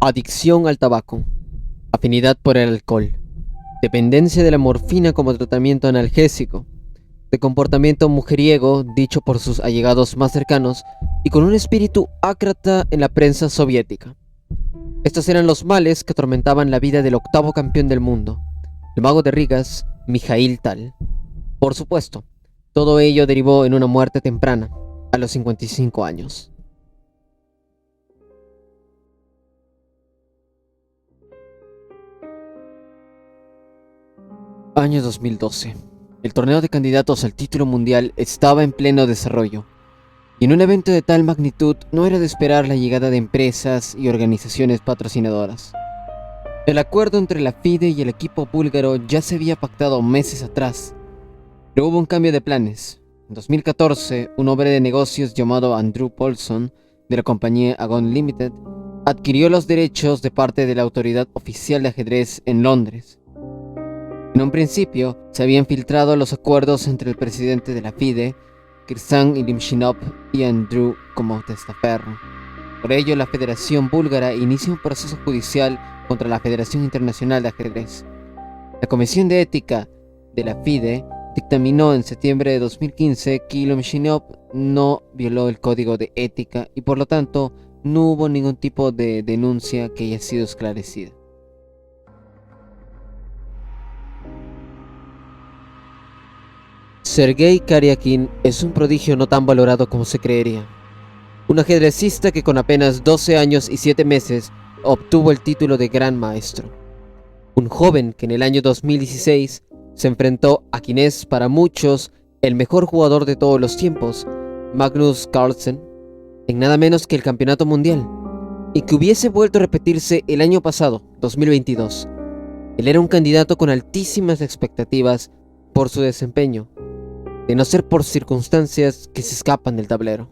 Adicción al tabaco, afinidad por el alcohol, dependencia de la morfina como tratamiento analgésico, de comportamiento mujeriego dicho por sus allegados más cercanos y con un espíritu ácrata en la prensa soviética. Estos eran los males que atormentaban la vida del octavo campeón del mundo, el mago de Rigas, Mikhail Tal. Por supuesto, todo ello derivó en una muerte temprana, a los 55 años. Año 2012. El torneo de candidatos al título mundial estaba en pleno desarrollo, y en un evento de tal magnitud no era de esperar la llegada de empresas y organizaciones patrocinadoras. El acuerdo entre la FIDE y el equipo búlgaro ya se había pactado meses atrás, pero hubo un cambio de planes. En 2014, un hombre de negocios llamado Andrew Paulson, de la compañía Agon Limited, adquirió los derechos de parte de la autoridad oficial de ajedrez en Londres. En un principio, se habían filtrado los acuerdos entre el presidente de la FIDE, Kirsan Ilimshinov, y Andrew como testaferro. Por ello, la Federación Búlgara inicia un proceso judicial contra la Federación Internacional de Ajedrez. La Comisión de Ética de la FIDE dictaminó en septiembre de 2015 que Ilimshinov no violó el código de ética y por lo tanto no hubo ningún tipo de denuncia que haya sido esclarecida. Sergei Karyakin es un prodigio no tan valorado como se creería. Un ajedrecista que con apenas 12 años y 7 meses obtuvo el título de Gran Maestro. Un joven que en el año 2016 se enfrentó a quien es para muchos el mejor jugador de todos los tiempos, Magnus Carlsen, en nada menos que el campeonato mundial, y que hubiese vuelto a repetirse el año pasado, 2022. Él era un candidato con altísimas expectativas por su desempeño, de no ser por circunstancias que se escapan del tablero.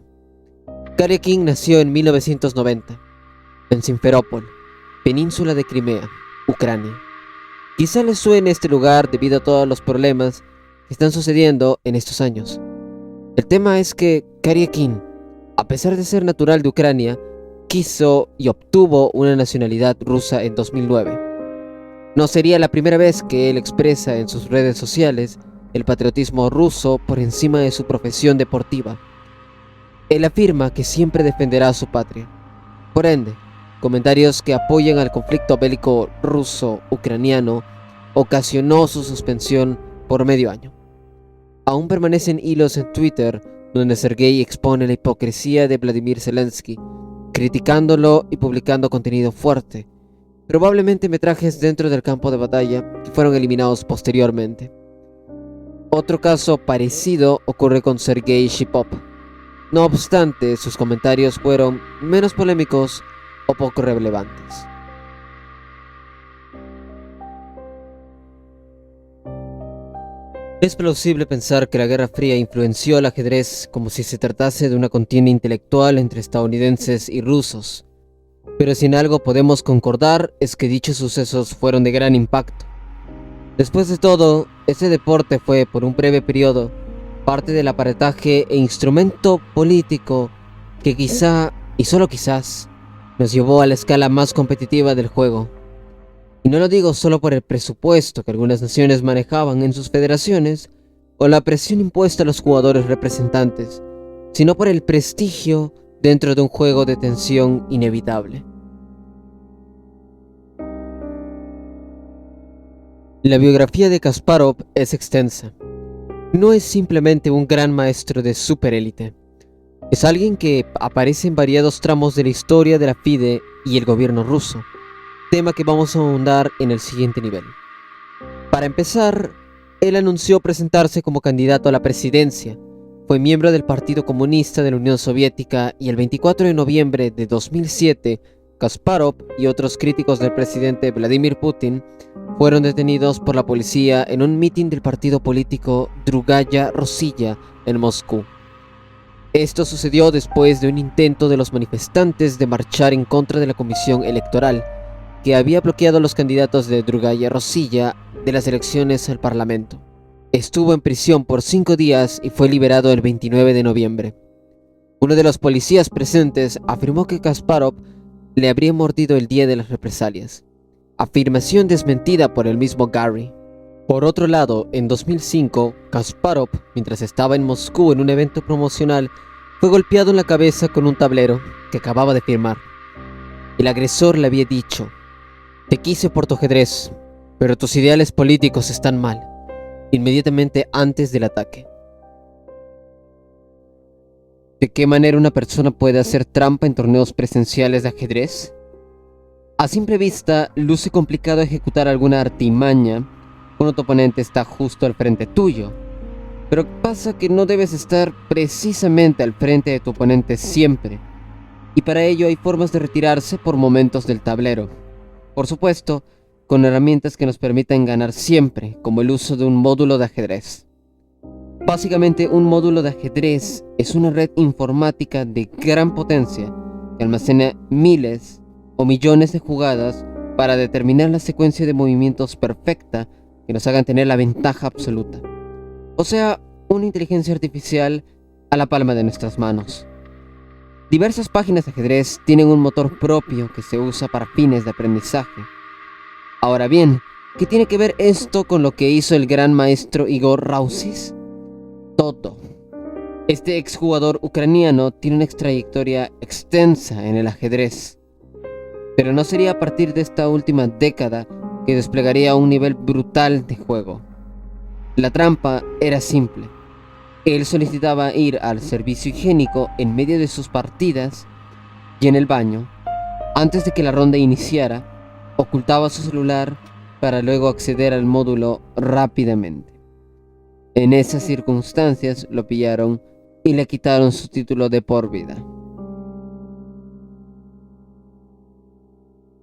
Karyakin nació en 1990, en Simferópol, península de Crimea, Ucrania. Quizá les suene este lugar debido a todos los problemas que están sucediendo en estos años. El tema es que Karyakin, a pesar de ser natural de Ucrania, quiso y obtuvo una nacionalidad rusa en 2009. No sería la primera vez que él expresa en sus redes sociales el patriotismo ruso por encima de su profesión deportiva. Él afirma que siempre defenderá a su patria. Por ende, comentarios que apoyan al conflicto bélico ruso-ucraniano ocasionó su suspensión por medio año. Aún permanecen hilos en Twitter donde Sergei expone la hipocresía de Vladimir Zelensky, criticándolo y publicando contenido fuerte, probablemente metrajes dentro del campo de batalla que fueron eliminados posteriormente. Otro caso parecido ocurre con Sergei Shipov. No obstante, sus comentarios fueron menos polémicos o poco relevantes. Es plausible pensar que la Guerra Fría influenció al ajedrez como si se tratase de una contienda intelectual entre estadounidenses y rusos, pero si en algo podemos concordar es que dichos sucesos fueron de gran impacto. Después de todo, este deporte fue, por un breve periodo, parte del aparataje e instrumento político que quizá, y solo quizás, nos llevó a la escala más competitiva del juego. Y no lo digo solo por el presupuesto que algunas naciones manejaban en sus federaciones o la presión impuesta a los jugadores representantes, sino por el prestigio dentro de un juego de tensión inevitable. La biografía de Kasparov es extensa. No es simplemente un gran maestro de superélite. Es alguien que aparece en variados tramos de la historia de la FIDE y el gobierno ruso, tema que vamos a ahondar en el siguiente nivel. Para empezar, él anunció presentarse como candidato a la presidencia. Fue miembro del Partido Comunista de la Unión Soviética y el 24 de noviembre de 2007, Kasparov y otros críticos del presidente Vladimir Putin fueron detenidos por la policía en un mitin del partido político Drugaya Rossiya en Moscú. Esto sucedió después de un intento de los manifestantes de marchar en contra de la comisión electoral, que había bloqueado a los candidatos de Drugaya Rossiya de las elecciones al Parlamento. Estuvo en prisión por 5 días y fue liberado el 29 de noviembre. Uno de los policías presentes afirmó que Kasparov le habría mordido el día de las represalias, afirmación desmentida por el mismo Gary. Por otro lado, en 2005, Kasparov, mientras estaba en Moscú en un evento promocional, fue golpeado en la cabeza con un tablero que acababa de firmar. El agresor le había dicho: "Te quise por tu ajedrez, pero tus ideales políticos están mal", inmediatamente antes del ataque. ¿De qué manera una persona puede hacer trampa en torneos presenciales de ajedrez? A simple vista, luce complicado ejecutar alguna artimaña cuando tu oponente está justo al frente tuyo, pero pasa que no debes estar precisamente al frente de tu oponente siempre, y para ello hay formas de retirarse por momentos del tablero. Por supuesto, con herramientas que nos permitan ganar siempre, como el uso de un módulo de ajedrez. Básicamente, un módulo de ajedrez es una red informática de gran potencia que almacena miles o millones de jugadas para determinar la secuencia de movimientos perfecta que nos hagan tener la ventaja absoluta. O sea, una inteligencia artificial a la palma de nuestras manos. Diversas páginas de ajedrez tienen un motor propio que se usa para fines de aprendizaje. Ahora bien, ¿qué tiene que ver esto con lo que hizo el gran maestro Igor Rausis? Todo. Este exjugador ucraniano tiene una trayectoria extensa en el ajedrez, pero no sería a partir de esta última década que desplegaría un nivel brutal de juego. La trampa era simple. Él solicitaba ir al servicio higiénico en medio de sus partidas y en el baño, antes de que la ronda iniciara, ocultaba su celular para luego acceder al módulo rápidamente. En esas circunstancias lo pillaron y le quitaron su título de por vida.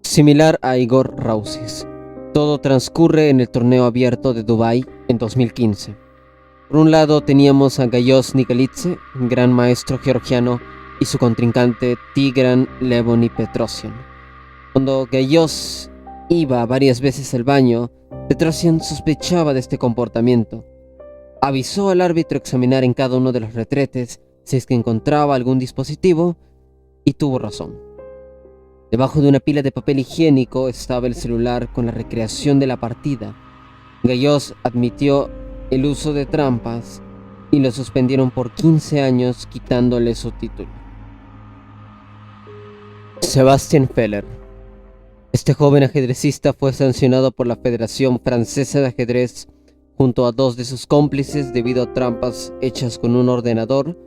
Similar a Igor Rausis, todo transcurre en el torneo abierto de Dubái en 2015. Por un lado teníamos a Gayos Nikolidze, un gran maestro georgiano, y su contrincante Tigran Levoni Petrosian. Cuando Gayos iba varias veces al baño, Petrosian sospechaba de este comportamiento. Avisó al árbitro examinar en cada uno de los retretes si es que encontraba algún dispositivo, y tuvo razón. Debajo de una pila de papel higiénico estaba el celular con la recreación de la partida. Gayos admitió el uso de trampas y lo suspendieron por 15 años, quitándole su título. Sebastian Feller. Este joven ajedrecista fue sancionado por la Federación Francesa de Ajedrez junto a dos de sus cómplices debido a trampas hechas con un ordenador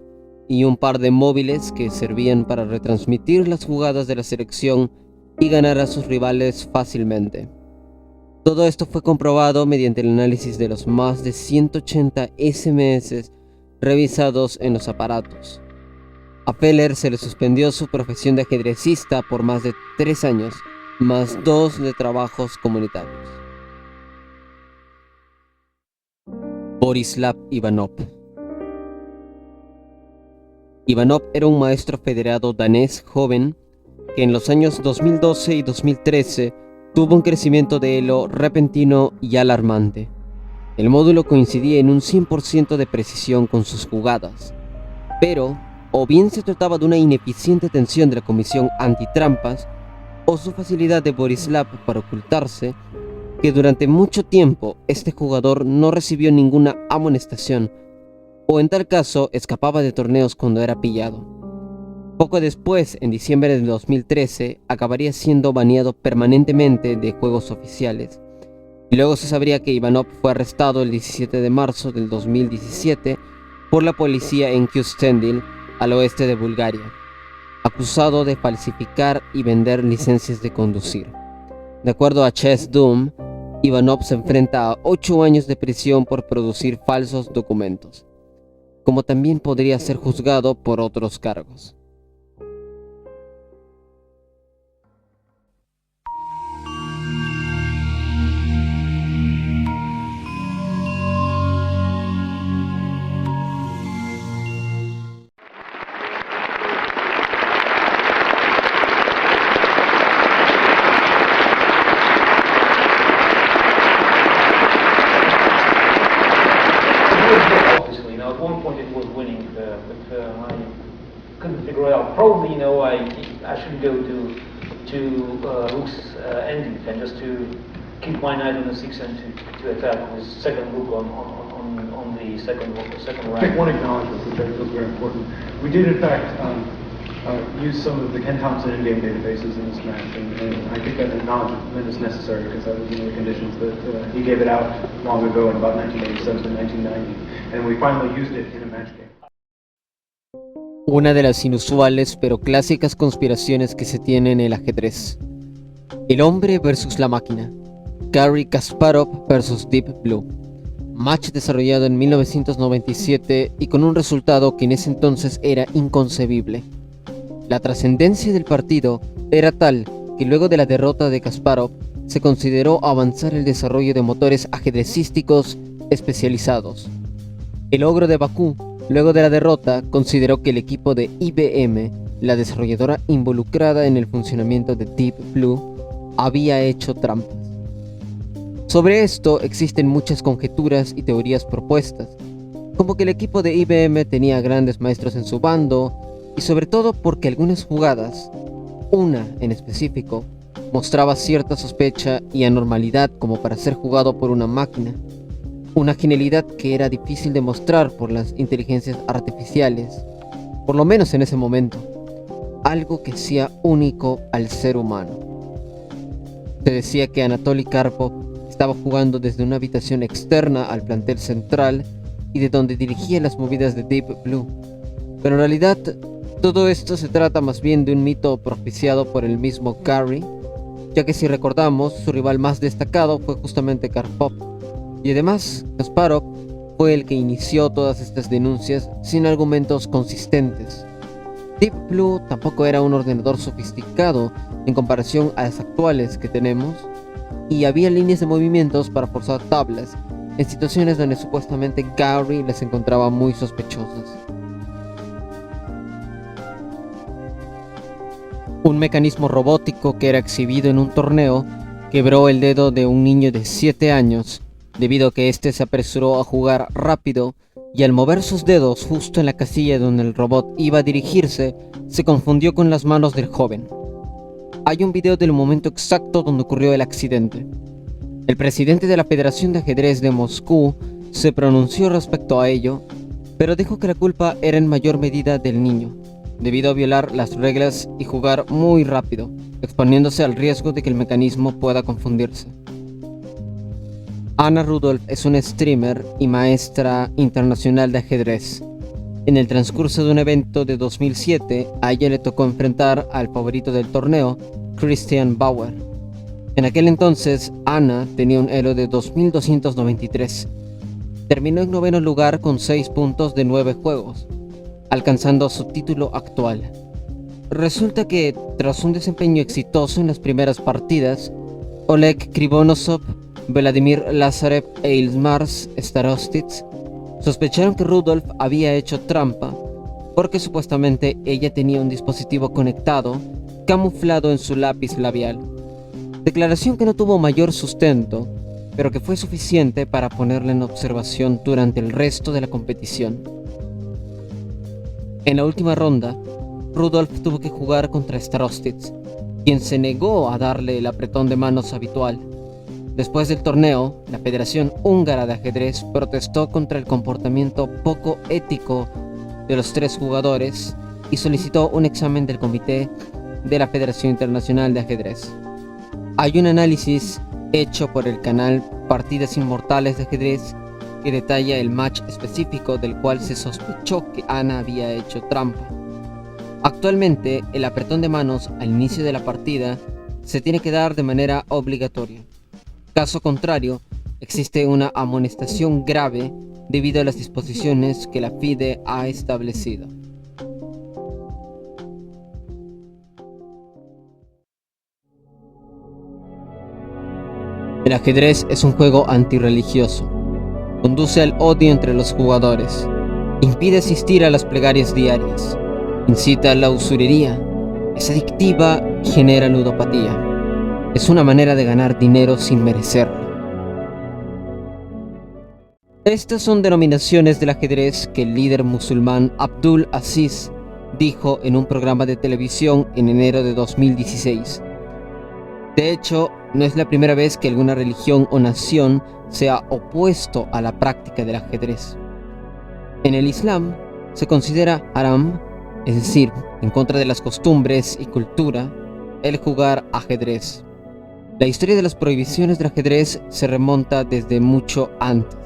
y un par de móviles que servían para retransmitir las jugadas de la selección y ganar a sus rivales fácilmente. Todo esto fue comprobado mediante el análisis de los más de 180 SMS revisados en los aparatos. A Feller se le suspendió su profesión de ajedrecista por más de 3 años, más 2 de trabajos comunitarios. Borislav Ivanov. Ivanov era un maestro federado danés joven que en los años 2012 y 2013 tuvo un crecimiento de elo repentino y alarmante. El módulo coincidía en un 100% de precisión con sus jugadas, pero o bien se trataba de una ineficiente atención de la comisión antitrampas o su facilidad de Borislav para ocultarse, que durante mucho tiempo este jugador no recibió ninguna amonestación, o en tal caso escapaba de torneos cuando era pillado. Poco después, en diciembre de 2013, acabaría siendo baneado permanentemente de juegos oficiales, y luego se sabría que Ivanov fue arrestado el 17 de marzo del 2017 por la policía en Kyustendil, al oeste de Bulgaria, acusado de falsificar y vender licencias de conducir. De acuerdo a Chess Doom, Ivanov se enfrenta a 8 años de prisión por producir falsos documentos, como también podría ser juzgado por otros cargos. Obviously, at one point it was winning, but I couldn't figure it out. Probably, I shouldn't go to rook's ending, and just to keep my knight on the 6 and to attack with second rook on the second rank. Take one acknowledgement, which I feel is very important. We did, in fact, use some of the Ken Thompson in-game databases in this match, and I think that acknowledgement is necessary because that was one of the conditions that he gave it out long ago in about 1987 to 1990, and we finally used it in a match game. Una de las inusuales pero clásicas conspiraciones que se tiene en el ajedrez. El hombre versus la máquina. Garry Kasparov versus Deep Blue. Match desarrollado en 1997 y con un resultado que en ese entonces era inconcebible. La trascendencia del partido era tal que luego de la derrota de Kasparov se consideró avanzar el desarrollo de motores ajedrecísticos especializados. El ogro de Bakú, luego de la derrota, consideró que el equipo de IBM, la desarrolladora involucrada en el funcionamiento de Deep Blue, había hecho trampas. Sobre esto existen muchas conjeturas y teorías propuestas, como que el equipo de IBM tenía grandes maestros en su bando, y sobre todo porque algunas jugadas, una en específico, mostraba cierta sospecha y anormalidad como para ser jugado por una máquina, una genialidad que era difícil de mostrar por las inteligencias artificiales, por lo menos en ese momento, algo que hacía único al ser humano. Se decía que Anatoly Karpov estaba jugando desde una habitación externa al plantel central y de donde dirigía las movidas de Deep Blue, pero en realidad todo esto se trata más bien de un mito propiciado por el mismo Garry, ya que si recordamos, su rival más destacado fue justamente Karpov, y además Kasparov fue el que inició todas estas denuncias sin argumentos consistentes. Deep Blue tampoco era un ordenador sofisticado en comparación a las actuales que tenemos, y había líneas de movimientos para forzar tablas en situaciones donde supuestamente Garry las encontraba muy sospechosas. Un mecanismo robótico que era exhibido en un torneo quebró el dedo de un niño de 7 años debido a que éste se apresuró a jugar rápido y al mover sus dedos justo en la casilla donde el robot iba a dirigirse, se confundió con las manos del joven. Hay un video del momento exacto donde ocurrió el accidente. El presidente de la Federación de Ajedrez de Moscú se pronunció respecto a ello, pero dijo que la culpa era en mayor medida del niño, debido a violar las reglas y jugar muy rápido, exponiéndose al riesgo de que el mecanismo pueda confundirse. Anna Rudolph es una streamer y maestra internacional de ajedrez. En el transcurso de un evento de 2007, a ella le tocó enfrentar al favorito del torneo, Christian Bauer. En aquel entonces, Anna tenía un elo de 2293. Terminó en noveno lugar con 6 puntos de 9 juegos, alcanzando su título actual. Resulta que, tras un desempeño exitoso en las primeras partidas, Oleg Krivonosov, Vladimir Lazarev e Ilmars Starostitz sospecharon que Rudolph había hecho trampa porque supuestamente ella tenía un dispositivo conectado camuflado en su lápiz labial. Declaración que no tuvo mayor sustento, pero que fue suficiente para ponerla en observación durante el resto de la competición. En la última ronda, Rudolph tuvo que jugar contra Starostitz, quien se negó a darle el apretón de manos habitual. Después del torneo, la Federación Húngara de Ajedrez protestó contra el comportamiento poco ético de los 3 jugadores y solicitó un examen del comité de la Federación Internacional de Ajedrez. Hay un análisis hecho por el canal Partidas Inmortales de Ajedrez que detalla el match específico del cual se sospechó que Anna había hecho trampa. Actualmente, el apretón de manos al inicio de la partida se tiene que dar de manera obligatoria. Caso contrario, existe una amonestación grave debido a las disposiciones que la FIDE ha establecido. El ajedrez es un juego antirreligioso. Conduce al odio entre los jugadores. Impide asistir a las plegarias diarias. Incita a la usurería. Es adictiva y genera ludopatía. Es una manera de ganar dinero sin merecerlo. Estas son denominaciones del ajedrez que el líder musulmán Abdul Aziz dijo en un programa de televisión en enero de 2016, De hecho, no es la primera vez que alguna religión o nación se ha opuesto a la práctica del ajedrez. En el Islam se considera haram, es decir, en contra de las costumbres y cultura, el jugar ajedrez. La historia de las prohibiciones del ajedrez se remonta desde mucho antes.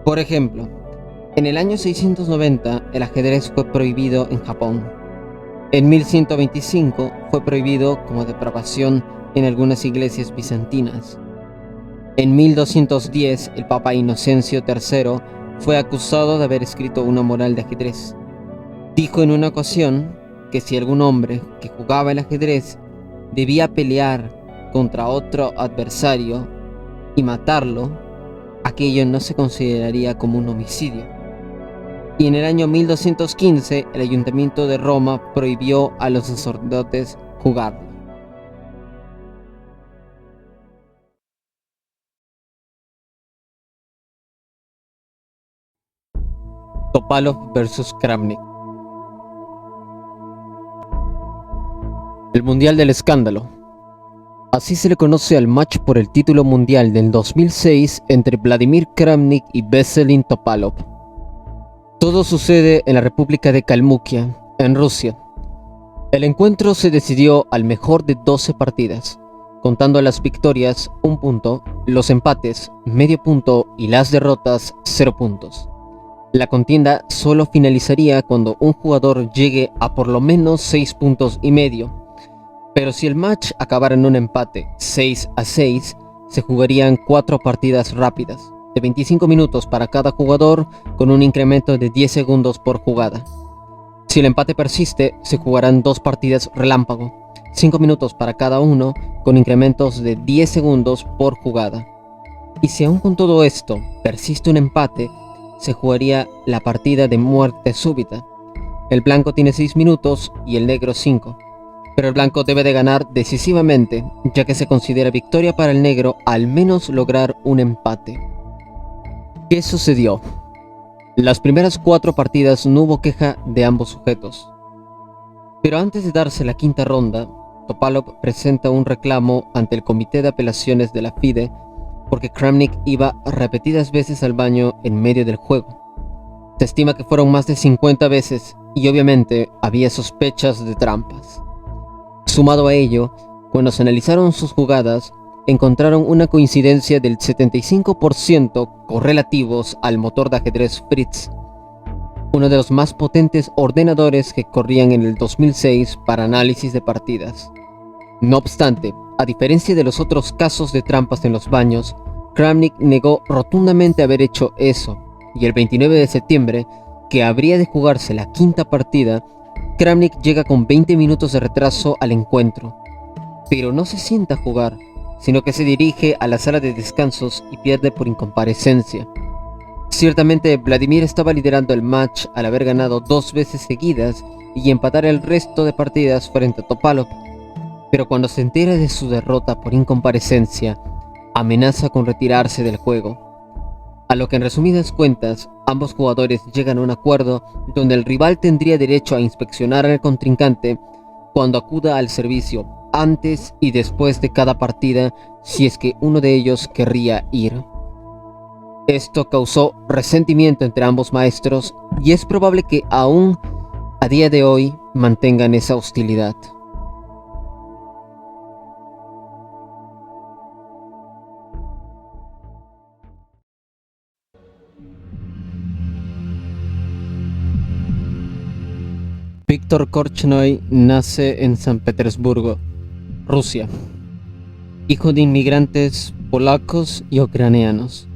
Por ejemplo, en el año 690 el ajedrez fue prohibido en Japón. En 1125 fue prohibido como depravación en algunas iglesias bizantinas. En 1210 el Papa Inocencio III fue acusado de haber escrito una moral de ajedrez. Dijo en una ocasión que si algún hombre que jugaba el ajedrez debía pelear contra otro adversario y matarlo, aquello no se consideraría como un homicidio. Y en el año 1215 el Ayuntamiento de Roma prohibió a los sacerdotes jugarlo. Topalov vs Kramnik. El Mundial del Escándalo. Así se le conoce al match por el título mundial del 2006 entre Vladimir Kramnik y Veselin Topalov. Todo sucede en la República de Kalmukia, en Rusia. El encuentro se decidió al mejor de 12 partidas, contando las victorias 1 punto, los empates medio punto y las derrotas 0 puntos. La contienda solo finalizaría cuando un jugador llegue a por lo menos 6 puntos y medio. Pero si el match acabara en un empate 6-6, se jugarían 4 partidas rápidas, de 25 minutos para cada jugador, con un incremento de 10 segundos por jugada. Si el empate persiste, se jugarán 2 partidas relámpago, 5 minutos para cada uno, con incrementos de 10 segundos por jugada. Y si aún con todo esto persiste un empate, se jugaría la partida de muerte súbita. El blanco tiene 6 minutos y el negro 5. Pero el blanco debe de ganar decisivamente, ya que se considera victoria para el negro al menos lograr un empate. ¿Qué sucedió? Las primeras 4 partidas no hubo queja de ambos sujetos. Pero antes de darse la quinta ronda, Topalov presenta un reclamo ante el Comité de Apelaciones de la FIDE porque Kramnik iba repetidas veces al baño en medio del juego. Se estima que fueron más de 50 veces y obviamente había sospechas de trampas. Sumado a ello, cuando se analizaron sus jugadas, encontraron una coincidencia del 75% correlativos al motor de ajedrez Fritz, uno de los más potentes ordenadores que corrían en el 2006 para análisis de partidas. No obstante, a diferencia de los otros casos de trampas en los baños, Kramnik negó rotundamente haber hecho eso, y el 29 de septiembre, que habría de jugarse la quinta partida, Kramnik llega con 20 minutos de retraso al encuentro, pero no se sienta a jugar, sino que se dirige a la sala de descansos y pierde por incomparecencia. Ciertamente Vladimir estaba liderando el match al haber ganado 2 veces seguidas y empatar el resto de partidas frente a Topalov, pero cuando se entera de su derrota por incomparecencia, amenaza con retirarse del juego. A lo que en resumidas cuentas, ambos jugadores llegan a un acuerdo donde el rival tendría derecho a inspeccionar al contrincante cuando acuda al servicio antes y después de cada partida si es que uno de ellos querría ir. Esto causó resentimiento entre ambos maestros y es probable que aún a día de hoy mantengan esa hostilidad. Víctor Korchnoi nace en San Petersburgo, Rusia, hijo de inmigrantes polacos y ucranianos.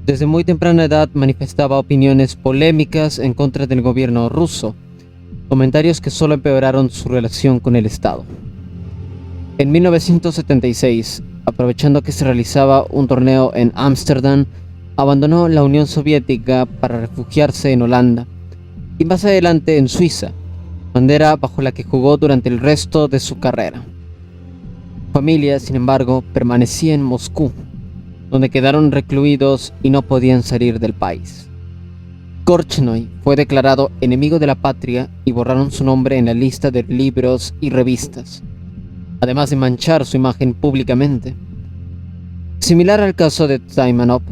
Desde muy temprana edad manifestaba opiniones polémicas en contra del gobierno ruso, comentarios que solo empeoraron su relación con el Estado. En 1976, aprovechando que se realizaba un torneo en Ámsterdam, abandonó la Unión Soviética para refugiarse en Holanda y más adelante en Suiza, bandera bajo la que jugó durante el resto de su carrera. Su familia, sin embargo, permanecía en Moscú, donde quedaron recluidos y no podían salir del país. Korchnoi fue declarado enemigo de la patria y borraron su nombre en la lista de libros y revistas. además de manchar su imagen públicamente. Similar al caso de Taimanov,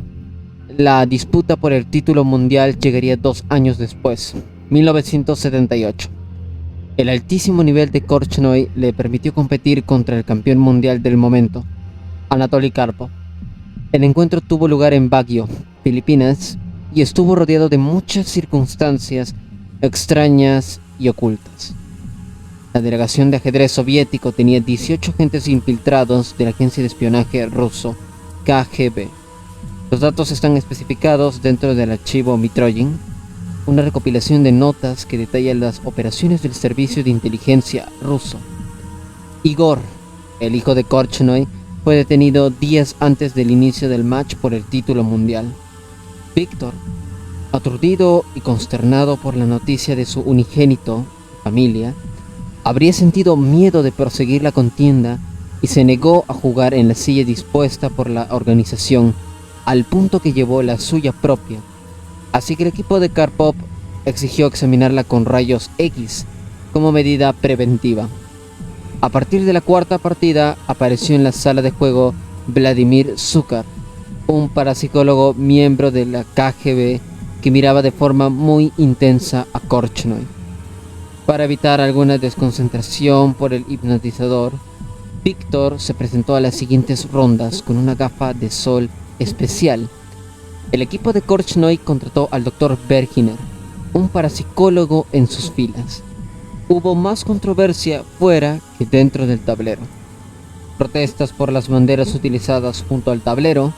la disputa por el título mundial llegaría 2 años después, 1978. El altísimo nivel de Korchnoi le permitió competir contra el campeón mundial del momento, Anatoly Karpov. El encuentro tuvo lugar en Baguio, Filipinas, y estuvo rodeado de muchas circunstancias extrañas y ocultas. La delegación de ajedrez soviético tenía 18 agentes infiltrados de la agencia de espionaje ruso KGB. Los datos están especificados dentro del archivo Mitrogin, una recopilación de notas que detalla las operaciones del servicio de inteligencia ruso. Igor, el hijo de Korchnoi, fue detenido días antes del inicio del match por el título mundial. Víctor, aturdido y consternado por la noticia de su unigénito familia, habría sentido miedo de proseguir la contienda y se negó a jugar en la silla dispuesta por la organización, al punto que llevó la suya propia. Así que el equipo de Karpov exigió examinarla con rayos X como medida preventiva. A partir de la cuarta partida apareció en la sala de juego Vladimir Zukar, un parapsicólogo miembro de la KGB que miraba de forma muy intensa a Korchnoi. Para evitar alguna desconcentración por el hipnotizador, Víctor se presentó a las siguientes rondas con una gafa de sol especial. El equipo de Korchnoi contrató al Dr. Berginer, un parapsicólogo en sus filas. Hubo más controversia fuera que dentro del tablero. Protestas por las banderas utilizadas junto al tablero,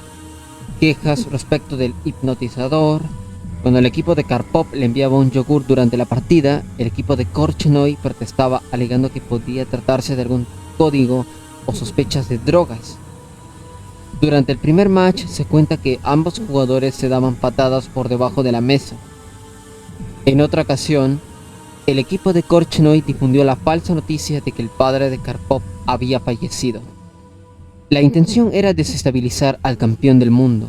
quejas respecto del hipnotizador. Cuando el equipo de Karpov le enviaba un yogur durante la partida, el equipo de Korchnoi protestaba alegando que podía tratarse de algún código o sospechas de drogas. Durante el primer match se cuenta que ambos jugadores se daban patadas por debajo de la mesa. En otra ocasión, el equipo de Korchnoi difundió la falsa noticia de que el padre de Karpov había fallecido. La intención era desestabilizar al campeón del mundo,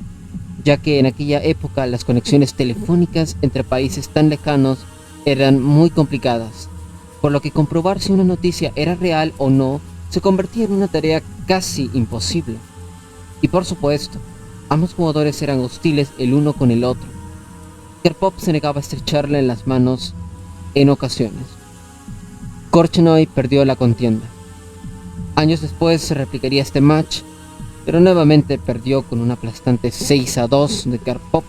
ya que en aquella época las conexiones telefónicas entre países tan lejanos eran muy complicadas, por lo que comprobar si una noticia era real o no se convertía en una tarea casi imposible. Y por supuesto, ambos jugadores eran hostiles el uno con el otro. Karpov se negaba a estrecharle en las manos en ocasiones. Korchnoi perdió la contienda. Años después se replicaría este match, pero nuevamente perdió con un aplastante 6-2 de Karpov,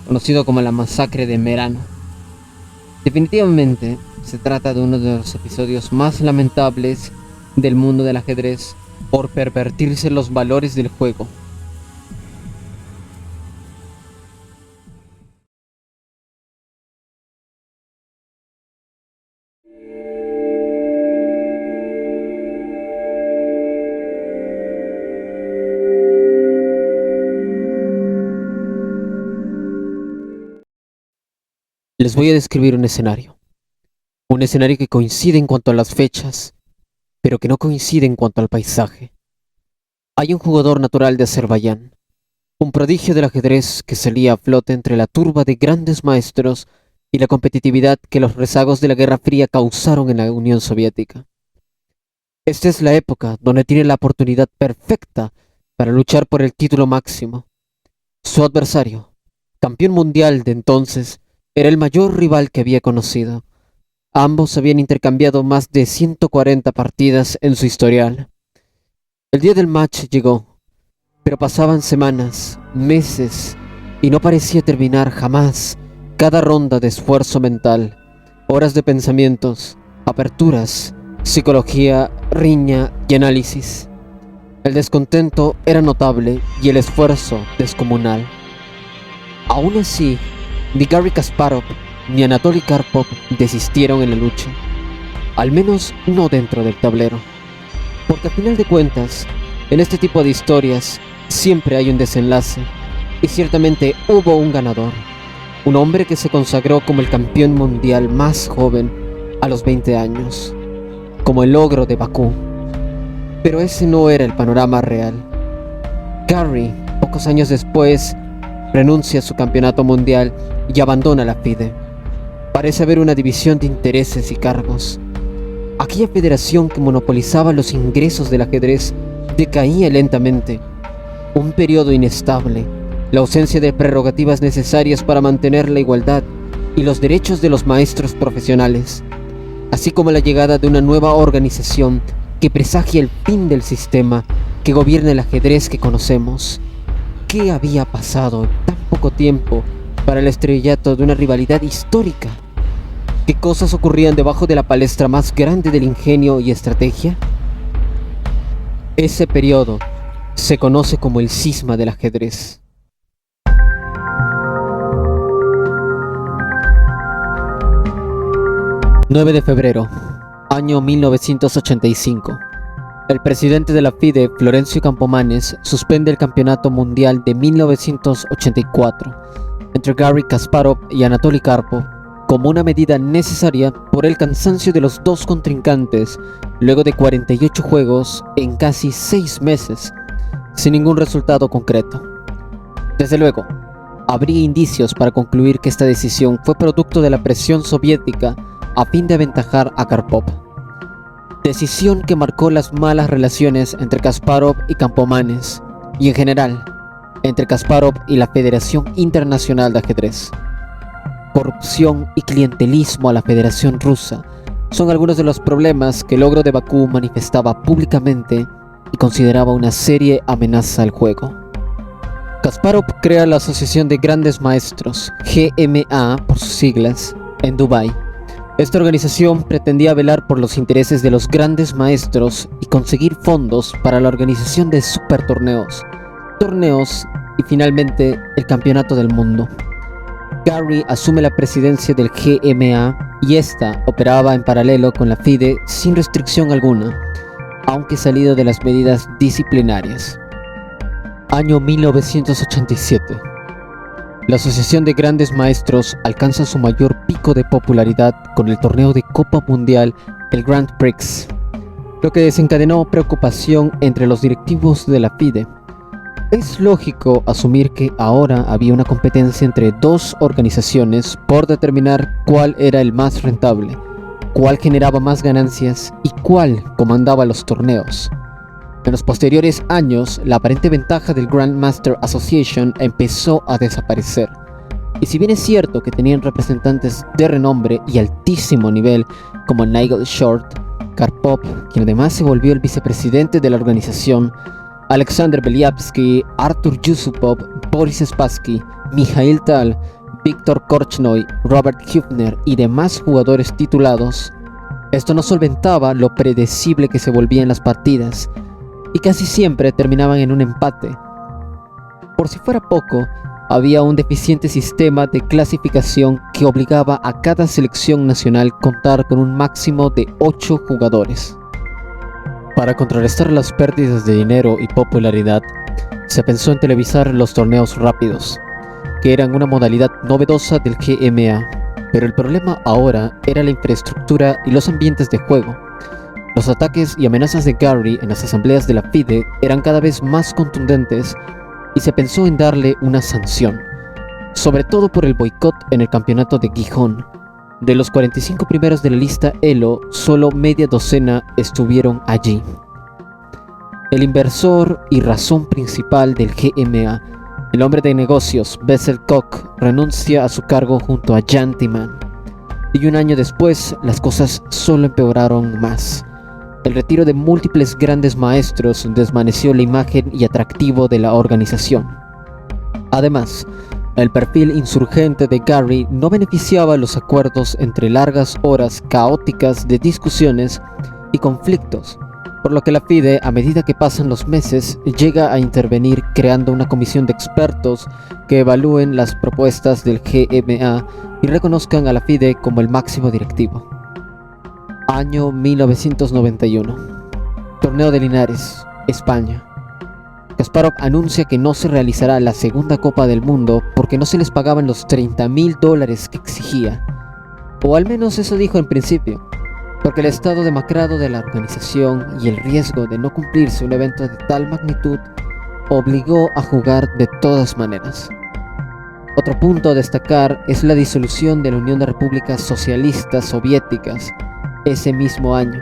conocido como la masacre de Merano. Definitivamente se trata de uno de los episodios más lamentables del mundo del ajedrez por pervertirse los valores del juego. Les voy a describir un escenario que coincide en cuanto a las fechas, pero que no coincide en cuanto al paisaje. Hay un jugador natural de Azerbaiyán, un prodigio del ajedrez que salía a flote entre la turba de grandes maestros y la competitividad que los rezagos de la Guerra Fría causaron en la Unión Soviética. Esta es la época donde tiene la oportunidad perfecta para luchar por el título máximo. Su adversario, campeón mundial de entonces, era el mayor rival que había conocido. Ambos habían intercambiado más de 140 partidas en su historial. El día del match llegó, pero pasaban semanas, meses, y no parecía terminar jamás cada ronda de esfuerzo mental, horas de pensamientos, aperturas, psicología, riña y análisis. El descontento era notable y el esfuerzo descomunal. Aún así, ni Garry Kasparov ni Anatoly Karpov desistieron en la lucha, al menos no dentro del tablero, porque a final de cuentas, en este tipo de historias siempre hay un desenlace, y ciertamente hubo un ganador, un hombre que se consagró como el campeón mundial más joven a los 20 años, como el ogro de Bakú. Pero ese no era el panorama real. Garry, pocos años después, renuncia a su campeonato mundial y abandona la FIDE. Parece haber una división de intereses y cargos. Aquella federación que monopolizaba los ingresos del ajedrez decaía lentamente. Un periodo inestable, la ausencia de prerrogativas necesarias para mantener la igualdad y los derechos de los maestros profesionales, así como la llegada de una nueva organización que presagia el fin del sistema que gobierna el ajedrez que conocemos. ¿Qué había pasado en tan poco tiempo para el estrellato de una rivalidad histórica? ¿Qué cosas ocurrían debajo de la palestra más grande del ingenio y estrategia? Ese periodo se conoce como el cisma del ajedrez. ...9 de febrero, año 1985. El presidente de la FIDE, Florencio Campomanes, suspende el campeonato mundial de 1984 entre Garry Kasparov y Anatoly Karpov como una medida necesaria por el cansancio de los dos contrincantes luego de 48 juegos en casi 6 meses, sin ningún resultado concreto. Desde luego, habría indicios para concluir que esta decisión fue producto de la presión soviética a fin de aventajar a Karpov. Decisión que marcó las malas relaciones entre Kasparov y Campomanes, y en general, entre Kasparov y la Federación Internacional de Ajedrez. Corrupción y clientelismo a la Federación Rusa son algunos de los problemas que el ogro de Bakú manifestaba públicamente y consideraba una seria amenaza al juego. Kasparov crea la Asociación de Grandes Maestros, GMA por sus siglas, en Dubái. Esta organización pretendía velar por los intereses de los grandes maestros y conseguir fondos para la organización de supertorneos, torneos y finalmente el campeonato del mundo. Garry asume la presidencia del GMA y esta operaba en paralelo con la FIDE sin restricción alguna, aunque salido de las medidas disciplinarias. Año 1987. La Asociación de Grandes Maestros alcanza su mayor pico de popularidad con el torneo de Copa Mundial, el Grand Prix, lo que desencadenó preocupación entre los directivos de la FIDE. Es lógico asumir que ahora había una competencia entre dos organizaciones por determinar cuál era el más rentable, cuál generaba más ganancias y cuál comandaba los torneos. En los posteriores años, la aparente ventaja del Grandmaster Association empezó a desaparecer. Y si bien es cierto que tenían representantes de renombre y altísimo nivel como Nigel Short, Karpov, quien además se volvió el vicepresidente de la organización, Alexander Beliavsky, Artur Yusupov, Boris Spassky, Mikhail Tal, Viktor Korchnoi, Robert Hübner y demás jugadores titulados, esto no solventaba lo predecible que se volvían las partidas, y casi siempre terminaban en un empate. Por si fuera poco, había un deficiente sistema de clasificación que obligaba a cada selección nacional contar con un máximo de 8 jugadores. Para contrarrestar las pérdidas de dinero y popularidad, se pensó en televisar los torneos rápidos, que eran una modalidad novedosa del GMA, pero el problema ahora era la infraestructura y los ambientes de juego. Los ataques y amenazas de Garry en las asambleas de la FIDE eran cada vez más contundentes y se pensó en darle una sanción, sobre todo por el boicot en el campeonato de Gijón. De los 45 primeros de la lista ELO, solo media docena estuvieron allí. El inversor y razón principal del GMA, el hombre de negocios Bessel Koch, renuncia a su cargo junto a Jan Timman. Y un año después, las cosas solo empeoraron más. El retiro de múltiples grandes maestros desvaneció la imagen y atractivo de la organización. Además, el perfil insurgente de Garry no beneficiaba los acuerdos entre largas horas caóticas de discusiones y conflictos, por lo que la FIDE, a medida que pasan los meses, llega a intervenir creando una comisión de expertos que evalúen las propuestas del GMA y reconozcan a la FIDE como el máximo directivo. Año 1991. Torneo de Linares, España. Kasparov anuncia que no se realizará la segunda Copa del Mundo porque no se les pagaban los $30,000 que exigía. O al menos eso dijo en principio, porque el estado demacrado de la organización y el riesgo de no cumplirse un evento de tal magnitud obligó a jugar de todas maneras. Otro punto a destacar es la disolución de la Unión de Repúblicas Socialistas Soviéticas ese mismo año,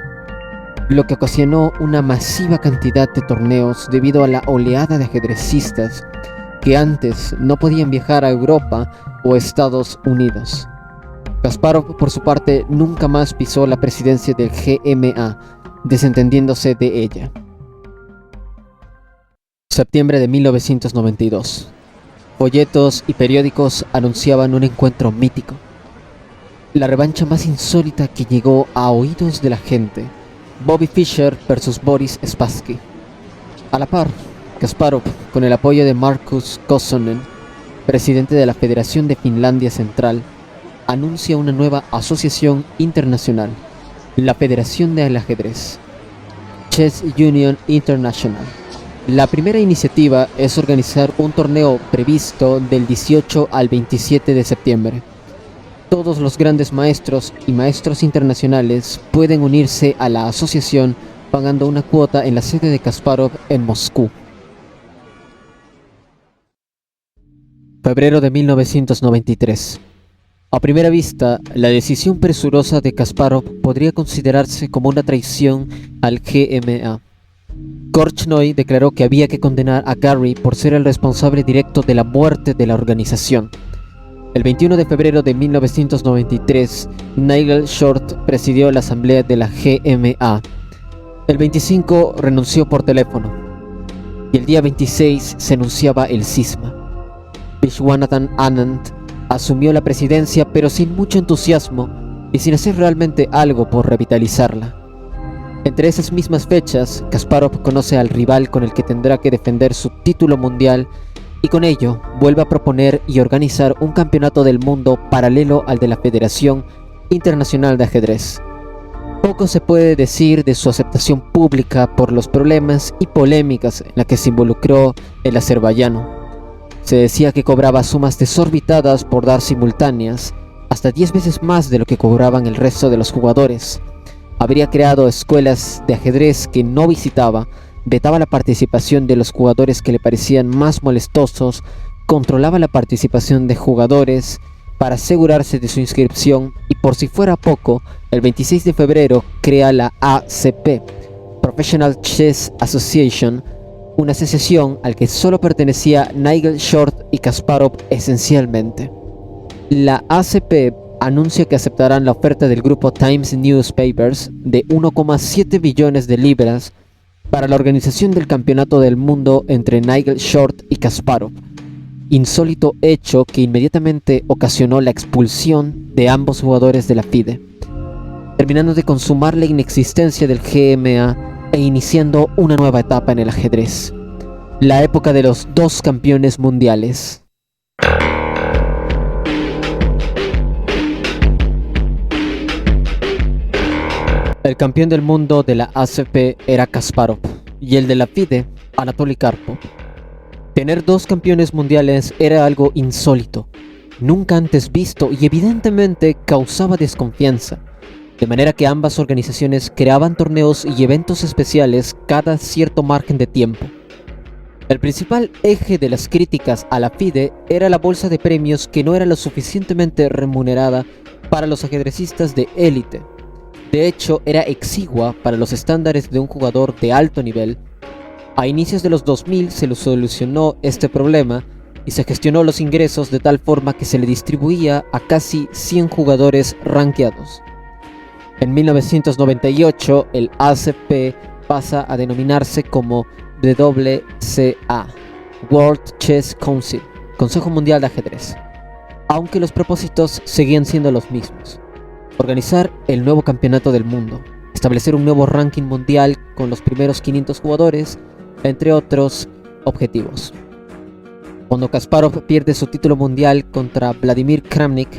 lo que ocasionó una masiva cantidad de torneos debido a la oleada de ajedrecistas que antes no podían viajar a Europa o Estados Unidos. Kasparov, por su parte, nunca más pisó la presidencia del GMA, desentendiéndose de ella. Septiembre de 1992. Folletos y periódicos anunciaban un encuentro mítico. La revancha más insólita que llegó a oídos de la gente. Bobby Fischer versus Boris Spassky. A la par, Kasparov, con el apoyo de Markus Kosonen, presidente de la Federación de Finlandia Central, anuncia una nueva asociación internacional, la Federación del Ajedrez, Chess Union International. La primera iniciativa es organizar un torneo previsto del 18 al 27 de septiembre. Todos los grandes maestros y maestros internacionales pueden unirse a la asociación pagando una cuota en la sede de Kasparov en Moscú. Febrero de 1993. A primera vista, la decisión presurosa de Kasparov podría considerarse como una traición al GMA. Korchnoi declaró que había que condenar a Gary por ser el responsable directo de la muerte de la organización. El 21 de febrero de 1993, Nigel Short presidió la asamblea de la GMA. El 25 renunció por teléfono y el día 26 se anunciaba el cisma. Vishwanathan Anand asumió la presidencia, pero sin mucho entusiasmo y sin hacer realmente algo por revitalizarla. Entre esas mismas fechas, Kasparov conoce al rival con el que tendrá que defender su título mundial y con ello vuelve a proponer y organizar un campeonato del mundo paralelo al de la Federación Internacional de Ajedrez. Poco se puede decir de su aceptación pública por los problemas y polémicas en la que se involucró el azerbaiyano. Se decía que cobraba sumas desorbitadas por dar simultáneas, hasta 10 veces más de lo que cobraban el resto de los jugadores. Habría creado escuelas de ajedrez que no visitaba, vetaba la participación de los jugadores que le parecían más molestosos, controlaba la participación de jugadores para asegurarse de su inscripción y, por si fuera poco, el 26 de febrero crea la ACP, Professional Chess Association, una asociación al que solo pertenecía Nigel Short y Kasparov esencialmente. La ACP anuncia que aceptarán la oferta del grupo Times Newspapers de 1,7 billones de libras para la organización del campeonato del mundo entre Nigel Short y Kasparov, insólito hecho que inmediatamente ocasionó la expulsión de ambos jugadores de la FIDE, terminando de consumar la inexistencia del GMA e iniciando una nueva etapa en el ajedrez, la época de los dos campeones mundiales. El campeón del mundo de la ACP era Kasparov y el de la FIDE, Anatoly Karpov. Tener dos campeones mundiales era algo insólito, nunca antes visto y evidentemente causaba desconfianza, de manera que ambas organizaciones creaban torneos y eventos especiales cada cierto margen de tiempo. El principal eje de las críticas a la FIDE era la bolsa de premios que no era lo suficientemente remunerada para los ajedrecistas de élite. De hecho, era exigua para los estándares de un jugador de alto nivel. A inicios de los 2000 se solucionó este problema y se gestionó los ingresos de tal forma que se le distribuía a casi 100 jugadores rankeados. En 1998, el ACP pasa a denominarse como WCA, World Chess Council, Consejo Mundial de Ajedrez, aunque los propósitos seguían siendo los mismos: organizar el nuevo campeonato del mundo, establecer un nuevo ranking mundial con los primeros 500 jugadores, entre otros objetivos. Cuando Kasparov pierde su título mundial contra Vladimir Kramnik,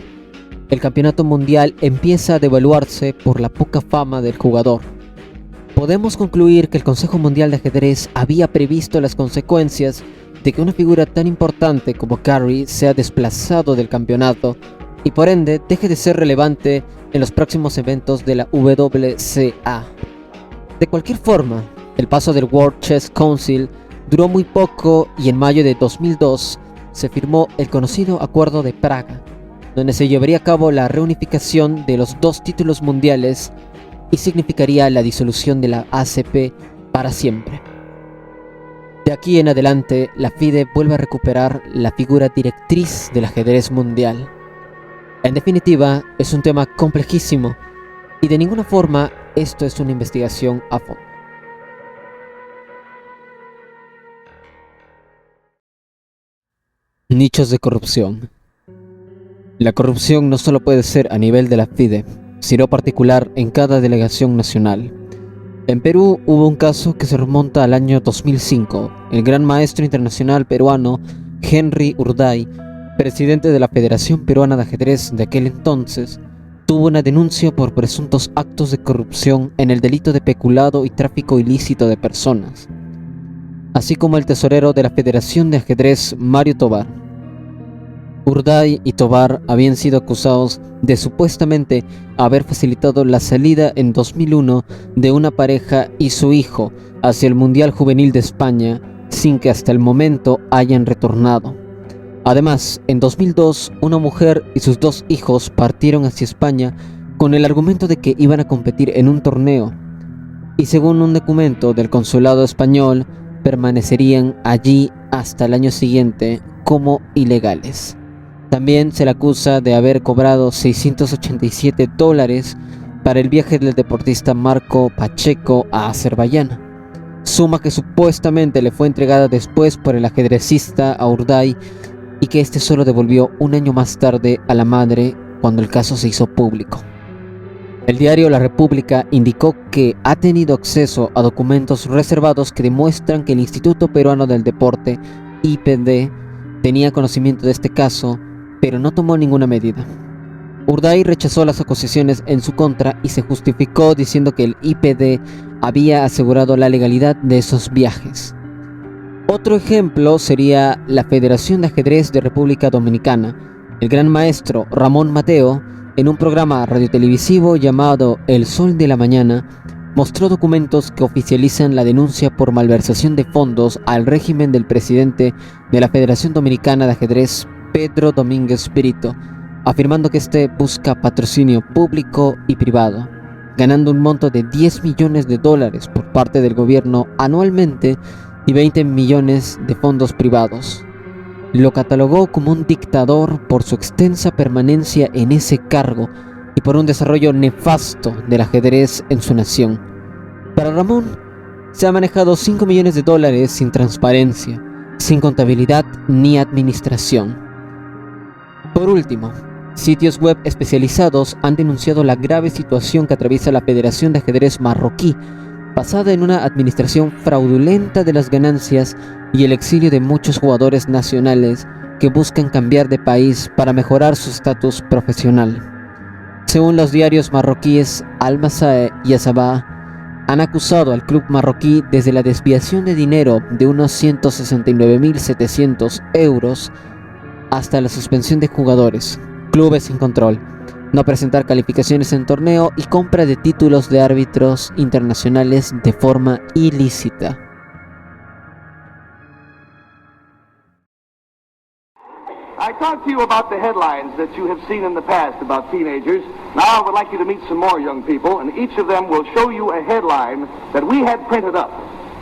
el campeonato mundial empieza a devaluarse por la poca fama del jugador. Podemos concluir que el Consejo Mundial de Ajedrez había previsto las consecuencias de que una figura tan importante como Gary sea desplazado del campeonato y por ende deje de ser relevante en los próximos eventos de la WCA. De cualquier forma, el paso del World Chess Council duró muy poco y en mayo de 2002 se firmó el conocido Acuerdo de Praga, donde se llevaría a cabo la reunificación de los dos títulos mundiales y significaría la disolución de la ACP para siempre. De aquí en adelante, la FIDE vuelve a recuperar la figura directriz del ajedrez mundial. En definitiva, es un tema complejísimo y de ninguna forma esto es una investigación a fondo. Nichos de corrupción. La corrupción no solo puede ser a nivel de la FIDE, sino particular en cada delegación nacional. En Perú hubo un caso que se remonta al año 2005. El gran maestro internacional peruano Henry Urday, presidente de la Federación Peruana de Ajedrez de aquel entonces, tuvo una denuncia por presuntos actos de corrupción en el delito de peculado y tráfico ilícito de personas, así como el tesorero de la Federación de Ajedrez, Mario Tovar. Urday y Tovar habían sido acusados de supuestamente haber facilitado la salida en 2001 de una pareja y su hijo hacia el Mundial Juvenil de España sin que hasta el momento hayan retornado. Además, en 2002, una mujer y sus 2 hijos partieron hacia España con el argumento de que iban a competir en un torneo, y según un documento del consulado español, permanecerían allí hasta el año siguiente como ilegales. También se le acusa de haber cobrado $687 para el viaje del deportista Marco Pacheco a Azerbaiyán, suma que supuestamente le fue entregada después por el ajedrecista a Urday y que este solo devolvió un año más tarde a la madre cuando el caso se hizo público. El diario La República indicó que ha tenido acceso a documentos reservados que demuestran que el Instituto Peruano del Deporte, IPD, tenía conocimiento de este caso, pero no tomó ninguna medida. Urday rechazó las acusaciones en su contra y se justificó diciendo que el IPD había asegurado la legalidad de esos viajes. Otro ejemplo sería la Federación de Ajedrez de República Dominicana. El gran maestro Ramón Mateo, en un programa radiotelevisivo llamado El Sol de la Mañana, mostró documentos que oficializan la denuncia por malversación de fondos al régimen del presidente de la Federación Dominicana de Ajedrez, Pedro Domínguez Brito, afirmando que este busca patrocinio público y privado, ganando un monto de $10 millones por parte del gobierno anualmente y 20 millones de fondos privados. Lo catalogó como un dictador por su extensa permanencia en ese cargo y por un desarrollo nefasto del ajedrez en su nación. Para Ramón, se ha manejado $5 millones sin transparencia, sin contabilidad ni administración. Por último, sitios web especializados han denunciado la grave situación que atraviesa la Federación de Ajedrez marroquí, basada en una administración fraudulenta de las ganancias y el exilio de muchos jugadores nacionales que buscan cambiar de país para mejorar su estatus profesional. Según los diarios marroquíes Al-Massae y Asabah, han acusado al club marroquí desde la desviación de dinero de unos 169.700 euros hasta la suspensión de jugadores, clubes sin control, no presentar calificaciones en torneo y compra de títulos de árbitros internacionales de forma ilícita. I talked to you about the headlines that you have seen in the past about teenagers. Now I would like you to meet some more young people, and each of them will show you a headline that we had printed up.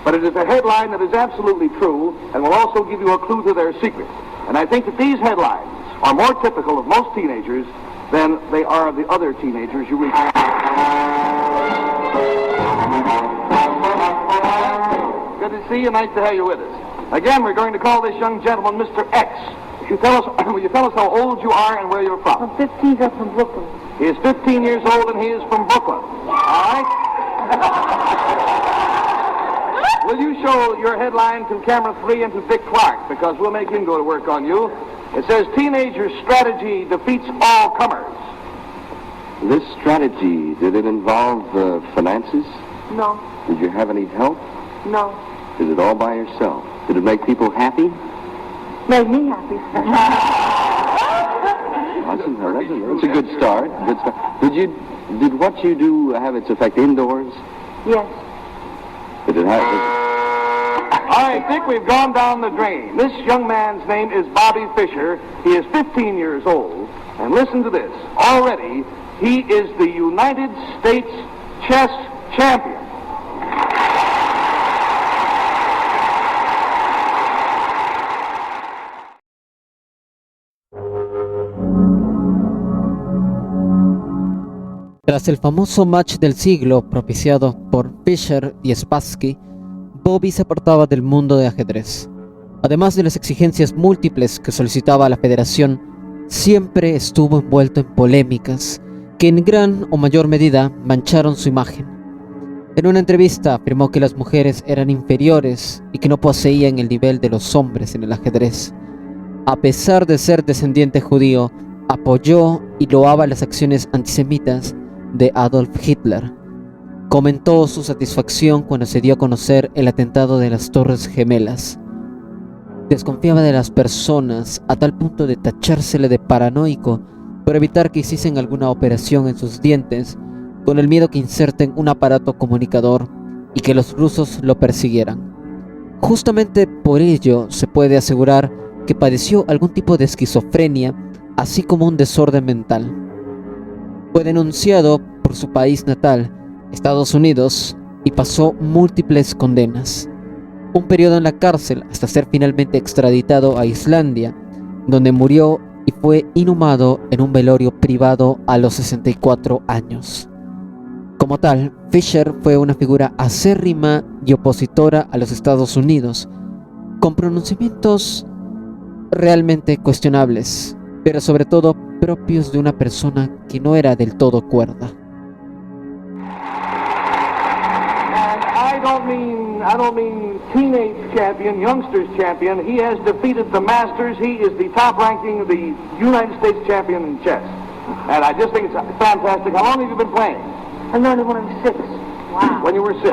But it is a headline that is absolutely true and will also give you a clue to their secret. And I think that these headlines are more typical of most teenagers than they are of the other teenagers you read. Good to see you. Nice to have you with us. Again, we're going to call this young gentleman Mr. X. Will you tell us how old you are and where you're from? I'm 15, I'm from Brooklyn. He is 15 years old and he is from Brooklyn. All right? Will you show your headline to camera 3 and to Dick Clark, because we'll make him go to work on you. It says, teenager strategy defeats all comers. This strategy, did it involve finances? No, Did you have any help? no. Did it all by yourself? Did it make people happy? Made me happy. That's a good start. Good start. Did what you do have its effect indoors? Yes. Did it have? All right, Dick, we've gone down the drain. This young man's name is Bobby Fischer. He is 15 years old. And listen to this. Already, he is the United States chess champion. Tras el famoso match del siglo propiciado por Fischer y Spassky, Bobby se apartaba del mundo de ajedrez. Además de las exigencias múltiples que solicitaba la federación, siempre estuvo envuelto en polémicas que en gran o mayor medida mancharon su imagen. En una entrevista afirmó que las mujeres eran inferiores y que no poseían el nivel de los hombres en el ajedrez. A pesar de ser descendiente judío, apoyó y loaba las acciones antisemitas de Adolf Hitler. Comentó su satisfacción cuando se dio a conocer el atentado de las Torres Gemelas. Desconfiaba de las personas a tal punto de tachársele de paranoico por evitar que hiciesen alguna operación en sus dientes, con el miedo que inserten un aparato comunicador y que los rusos lo persiguieran. Justamente por ello se puede asegurar que padeció algún tipo de esquizofrenia, así como un desorden mental. Fue denunciado por su país natal, Estados Unidos, y pasó múltiples condenas. Un periodo en la cárcel hasta ser finalmente extraditado a Islandia, donde murió y fue inhumado en un velorio privado a los 64 años. Como tal, Fischer fue una figura acérrima y opositora a los Estados Unidos, con pronunciamientos realmente cuestionables, pero sobre todo propios de una persona que no era del todo cuerda. I don't mean teenage champion, youngsters champion. He has defeated the masters. He is the top-ranking, the United States champion in chess. And I just think it's fantastic. How long have you been playing? I learned it when I was 6. Wow. When you were 6.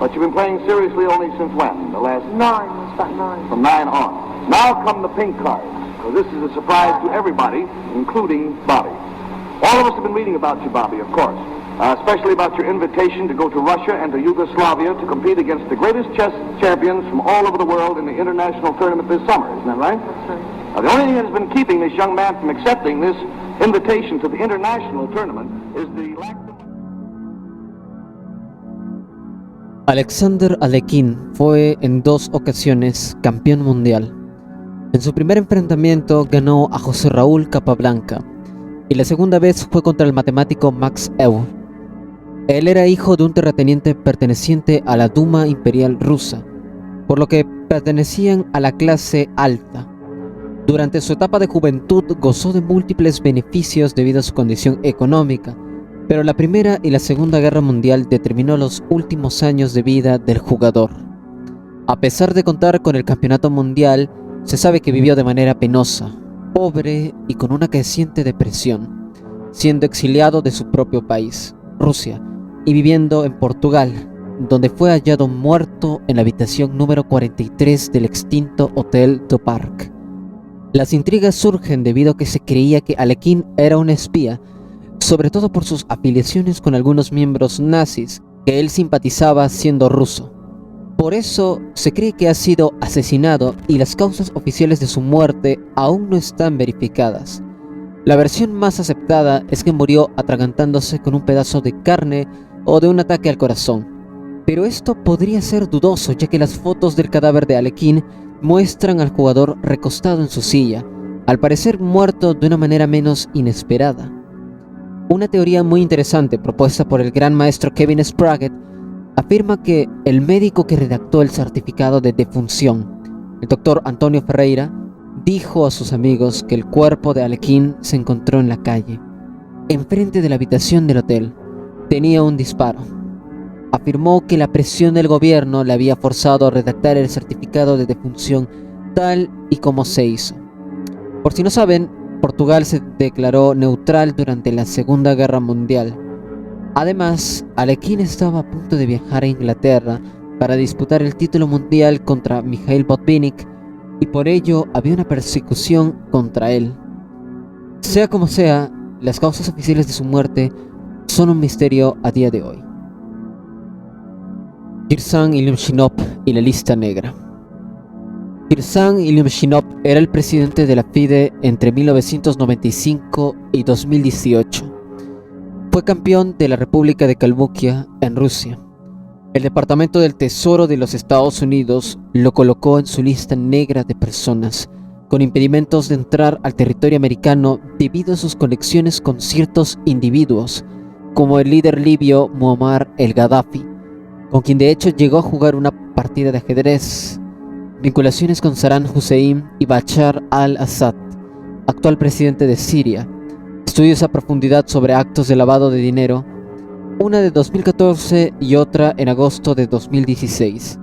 But you've been playing seriously only since when? The last... 9. It was about 9. From 9 on. Now come the pink cards. So this is a surprise to everybody, including Bobby. All of us have been reading about you, Bobby, of course. Especially about your invitation to go to Russia and to Yugoslavia to compete against the greatest chess champions from all over the world in the international tournament this summer. Isn't that right? That's right. Now, the only thing that has been keeping this young man from accepting this invitation to the international tournament is the lack of... Alexander Alekhine fue en 2 ocasiones campeón mundial. En su primer enfrentamiento ganó a José Raúl Capablanca y la segunda vez fue contra el matemático Max Euler. Él era hijo de un terrateniente perteneciente a la Duma Imperial rusa, por lo que pertenecían a la clase alta. Durante su etapa de juventud gozó de múltiples beneficios debido a su condición económica, pero la Primera y la Segunda Guerra Mundial determinó los últimos años de vida del jugador. A pesar de contar con el campeonato mundial, se sabe que vivió de manera penosa, pobre y con una creciente depresión, siendo exiliado de su propio país, Rusia, y viviendo en Portugal, donde fue hallado muerto en la habitación número 43 del extinto Hotel do Parque. Las intrigas surgen debido a que se creía que Alekhine era un espía, sobre todo por sus afiliaciones con algunos miembros nazis que él simpatizaba siendo ruso. Por eso se cree que ha sido asesinado y las causas oficiales de su muerte aún no están verificadas. La versión más aceptada es que murió atragantándose con un pedazo de carne o de un ataque al corazón, pero esto podría ser dudoso ya que las fotos del cadáver de Alekhine muestran al jugador recostado en su silla, al parecer muerto de una manera menos inesperada. Una teoría muy interesante propuesta por el gran maestro Kevin Sprague afirma que el médico que redactó el certificado de defunción, el doctor Antonio Ferreira, dijo a sus amigos que el cuerpo de Alekhine se encontró en la calle, enfrente de la habitación del hotel. Tenía un disparo. Afirmó que la presión del gobierno le había forzado a redactar el certificado de defunción tal y como se hizo. Por si no saben, Portugal se declaró neutral durante la Segunda Guerra Mundial. Además, Alekhine estaba a punto de viajar a Inglaterra para disputar el título mundial contra Mikhail Botvinnik y por ello había una persecución contra él. Sea como sea, las causas oficiales de su muerte son un misterio a día de hoy. Kirsan Ilyumshinov y la lista negra. Kirsan Ilyumshinov era el presidente de la FIDE entre 1995 y 2018. Fue fue campeón de la República de Kalmukia en Rusia. El Departamento del Tesoro de los Estados Unidos lo colocó en su lista negra de personas con impedimentos de entrar al territorio americano debido a sus conexiones con ciertos individuos, como el líder libio Muammar el-Gaddafi, con quien de hecho llegó a jugar una partida de ajedrez, vinculaciones con Saddam Hussein y Bashar al-Assad, actual presidente de Siria, estudios a profundidad sobre actos de lavado de dinero, una de 2014 y otra en agosto de 2016.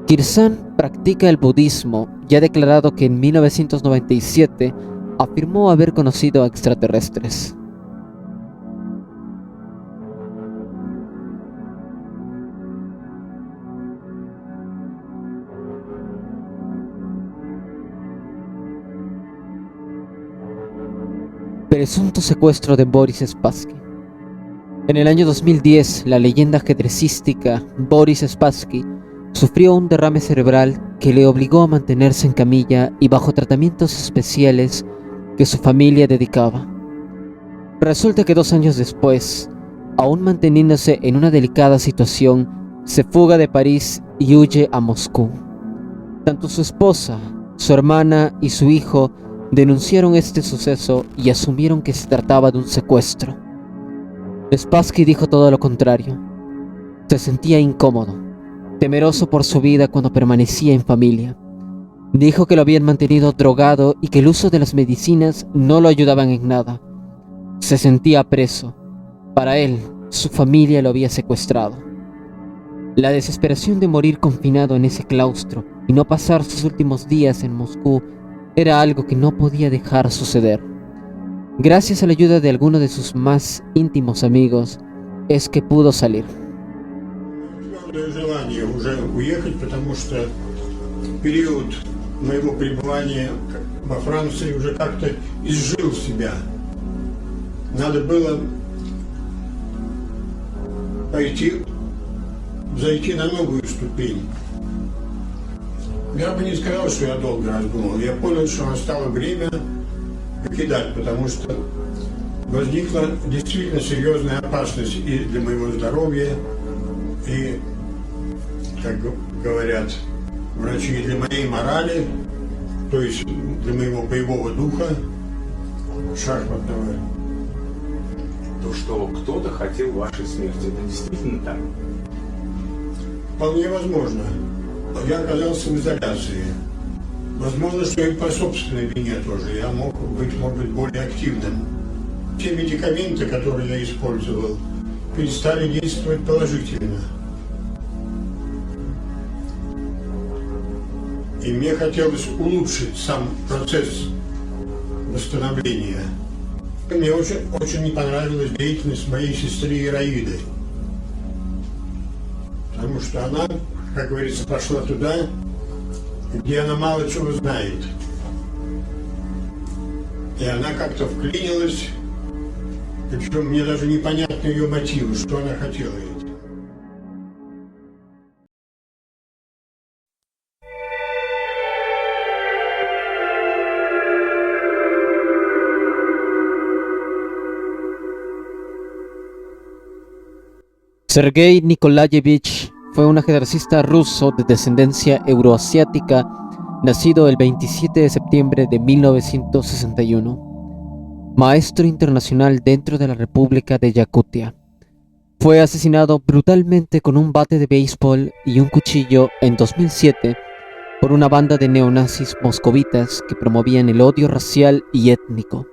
Kirzan practica el budismo y ha declarado que en 1997 afirmó haber conocido a extraterrestres. Presunto secuestro de Boris Spassky. En el año 2010, la leyenda ajedrecística Boris Spassky sufrió un derrame cerebral que le obligó a mantenerse en camilla y bajo tratamientos especiales que su familia dedicaba. Resulta que 2 años después, aún manteniéndose en una delicada situación, se fuga de París y huye a Moscú. Tanto su esposa, su hermana y su hijo denunciaron este suceso y asumieron que se trataba de un secuestro. Spassky dijo todo lo contrario. Se sentía incómodo, temeroso por su vida cuando permanecía en familia. Dijo que lo habían mantenido drogado y que el uso de las medicinas no lo ayudaban en nada. Se sentía preso. Para él, su familia lo había secuestrado. La desesperación de morir confinado en ese claustro y no pasar sus últimos días en Moscú era algo que no podía dejar suceder. Gracias a la ayuda de alguno de sus más íntimos amigos, es que pudo salir. Желание уже уехать, потому что период моего пребывания во Франции уже как-то изжил себя. Надо было зайти на новую ступень. Я бы не сказал, что я долго раздумал. Я понял, что настало время покидать, потому что возникла действительно серьезная опасность и для моего здоровья, и, как говорят врачи, для моей морали, то есть для моего боевого духа, шахматного. То, что кто-то хотел вашей смерти, это действительно так? Вполне возможно. Я оказался в изоляции. Возможно, что и по собственной вине тоже. Я мог быть, может быть, более активным. Те медикаменты, которые я использовал, перестали действовать положительно. И мне хотелось улучшить сам процесс восстановления. Мне очень не понравилась деятельность моей сестры Ираиды. Потому что она, как говорится, пошла туда, где она мало чего знает. И она как-то вклинилась, причем мне даже непонятны ее мотивы, что она хотела этим. Sergei Nikolayevich fue un ajedrecista ruso de descendencia euroasiática, nacido el 27 de septiembre de 1961. Maestro internacional dentro de la República de Yakutia. Fue asesinado brutalmente con un bate de béisbol y un cuchillo en 2007 por una banda de neonazis moscovitas que promovían el odio racial y étnico.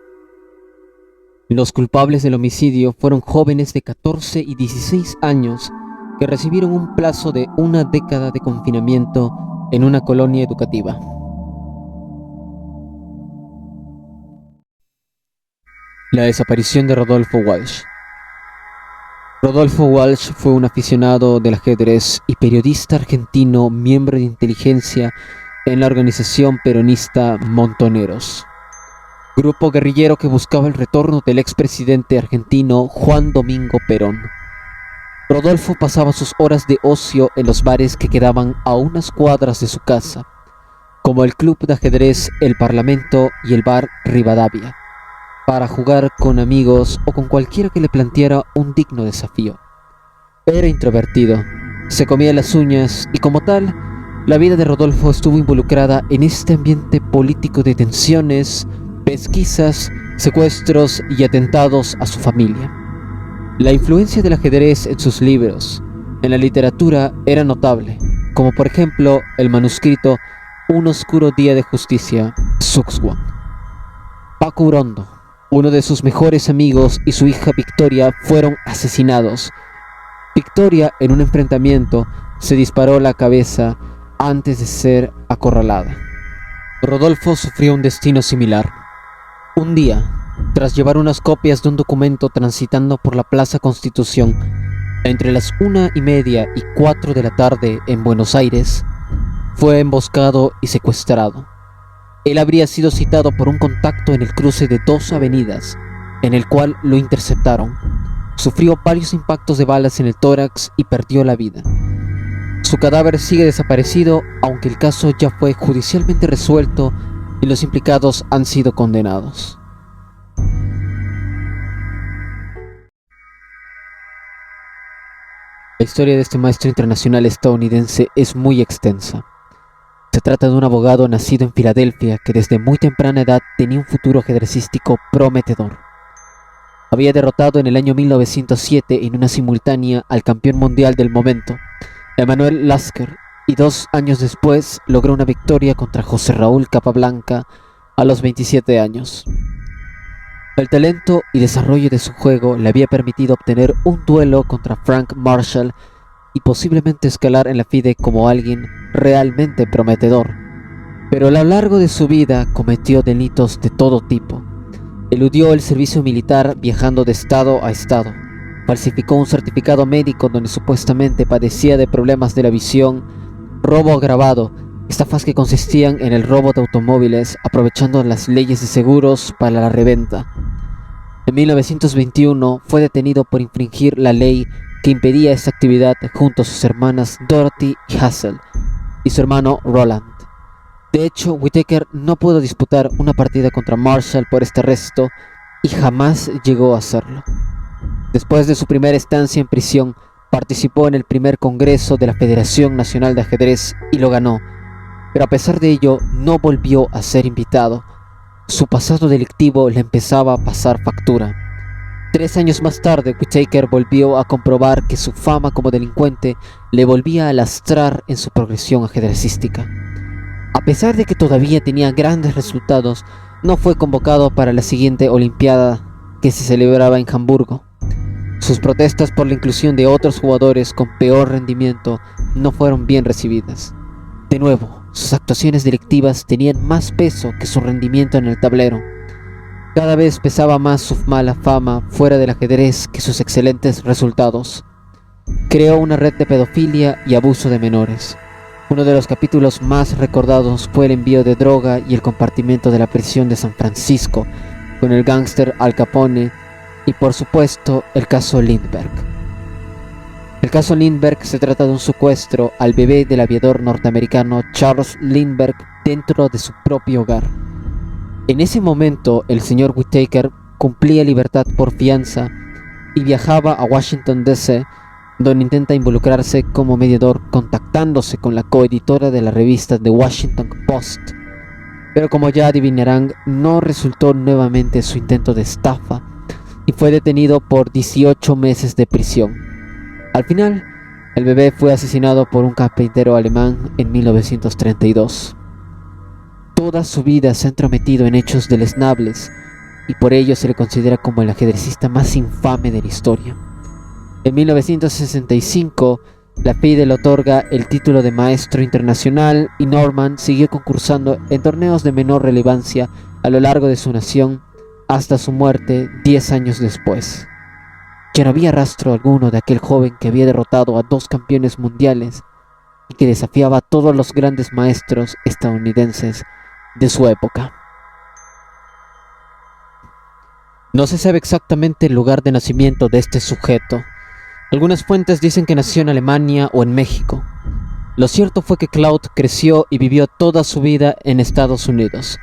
Los culpables del homicidio fueron jóvenes de 14 y 16 años que recibieron un plazo de 1 década de confinamiento en una colonia educativa. La desaparición de Rodolfo Walsh. Rodolfo Walsh fue un aficionado del ajedrez y periodista argentino, miembro de inteligencia en la organización peronista Montoneros, grupo guerrillero que buscaba el retorno del expresidente argentino Juan Domingo Perón. Rodolfo pasaba sus horas de ocio en los bares que quedaban a unas cuadras de su casa, como el club de ajedrez El Parlamento y el bar Rivadavia. para jugar con amigos o con cualquiera que le planteara un digno desafío. Era introvertido, se comía las uñas y como tal, la vida de Rodolfo estuvo involucrada en este ambiente político de tensiones, pesquisas, secuestros y atentados a su familia. La influencia del ajedrez en sus libros, en la literatura, era notable, como por ejemplo el manuscrito Un oscuro día de justicia, Suxwan. Paco Urondo, uno de sus mejores amigos, y su hija Victoria fueron asesinados. Victoria, en un enfrentamiento, se disparó la cabeza antes de ser acorralada. Rodolfo sufrió un destino similar. Un día, tras llevar unas copias de un documento transitando por la Plaza Constitución, entre las 1:30 y 4 de la tarde en Buenos Aires, fue emboscado y secuestrado. Él habría sido citado por un contacto en el cruce de dos avenidas, en el cual lo interceptaron. Sufrió varios impactos de balas en el tórax y perdió la vida. Su cadáver sigue desaparecido, aunque el caso ya fue judicialmente resuelto y los implicados han sido condenados. La historia de este maestro internacional estadounidense es muy extensa. Se trata de un abogado nacido en Filadelfia que desde muy temprana edad tenía un futuro ajedrecístico prometedor. Había derrotado en el año 1907 en una simultánea al campeón mundial del momento, Emanuel Lasker, y 2 años después logró una victoria contra José Raúl Capablanca a los 27 años. El talento y desarrollo de su juego le había permitido obtener un duelo contra Frank Marshall y posiblemente escalar en la FIDE como alguien realmente prometedor. Pero a lo largo de su vida cometió delitos de todo tipo. Eludió el servicio militar viajando de estado a estado. Falsificó un certificado médico donde supuestamente padecía de problemas de la visión. Robo agravado, estafas que consistían en el robo de automóviles aprovechando las leyes de seguros para la reventa. En 1921 fue detenido por infringir la ley que impedía esta actividad junto a sus hermanas Dorothy y Hazel y su hermano Roland. De hecho, Whittaker no pudo disputar una partida contra Marshall por este arresto y jamás llegó a hacerlo. Después de su primera estancia en prisión, participó en el primer congreso de la Federación Nacional de Ajedrez y lo ganó, pero a pesar de ello no volvió a ser invitado. Su pasado delictivo le empezaba a pasar factura. 3 años más tarde, Whittaker volvió a comprobar que su fama como delincuente le volvía a lastrar en su progresión ajedrecística. A pesar de que todavía tenía grandes resultados, no fue convocado para la siguiente Olimpiada que se celebraba en Hamburgo. Sus protestas por la inclusión de otros jugadores con peor rendimiento no fueron bien recibidas. De nuevo, sus actuaciones delictivas tenían más peso que su rendimiento en el tablero. Cada vez pesaba más su mala fama fuera del ajedrez que sus excelentes resultados. Creó una red de pedofilia y abuso de menores. Uno de los capítulos más recordados fue el envío de droga y el compartimiento de la prisión de San Francisco con el gángster Al Capone y por supuesto el caso Lindbergh. El caso Lindbergh se trata de un secuestro al bebé del aviador norteamericano Charles Lindbergh dentro de su propio hogar. En ese momento el señor Whittaker cumplía libertad por fianza y viajaba a Washington D.C., donde intenta involucrarse como mediador contactándose con la coeditora de la revista The Washington Post. Pero como ya adivinarán, no resultó nuevamente su intento de estafa y fue detenido por 18 meses de prisión. Al final, el bebé fue asesinado por un carpintero alemán en 1932. Toda su vida se ha entrometido en hechos deleznables y por ello se le considera como el ajedrecista más infame de la historia. En 1965, la FIDE le otorga el título de maestro internacional y Norman siguió concursando en torneos de menor relevancia a lo largo de su nación hasta su muerte 10 años después. Ya no había rastro alguno de aquel joven que había derrotado a 2 campeones mundiales y que desafiaba a todos los grandes maestros estadounidenses de su época. No se sabe exactamente el lugar de nacimiento de este sujeto. Algunas fuentes dicen que nació en Alemania o en México. Lo cierto fue que Claude creció y vivió toda su vida en Estados Unidos.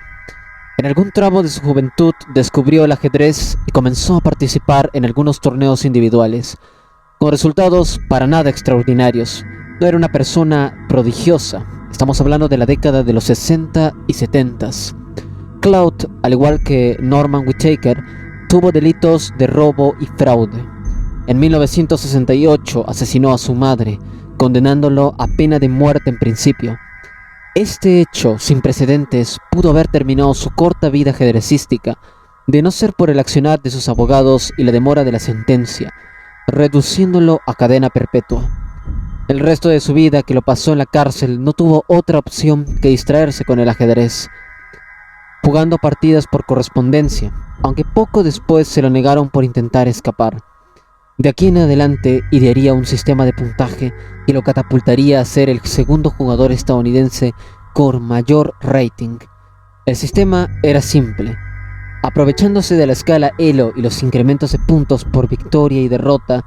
En algún tramo de su juventud descubrió el ajedrez y comenzó a participar en algunos torneos individuales, con resultados para nada extraordinarios. No era una persona prodigiosa, estamos hablando de la década de los 60 y 70. Cloud, al igual que Norman Whitaker, tuvo delitos de robo y fraude. En 1968 asesinó a su madre, condenándolo a pena de muerte en principio. Este hecho, sin precedentes, pudo haber terminado su corta vida ajedrecística, de no ser por el accionar de sus abogados y la demora de la sentencia, reduciéndolo a cadena perpetua. El resto de su vida, que lo pasó en la cárcel, no tuvo otra opción que distraerse con el ajedrez, jugando partidas por correspondencia, aunque poco después se lo negaron por intentar escapar. De aquí en adelante idearía un sistema de puntaje que lo catapultaría a ser el segundo jugador estadounidense con mayor rating. El sistema era simple. Aprovechándose de la escala Elo y los incrementos de puntos por victoria y derrota,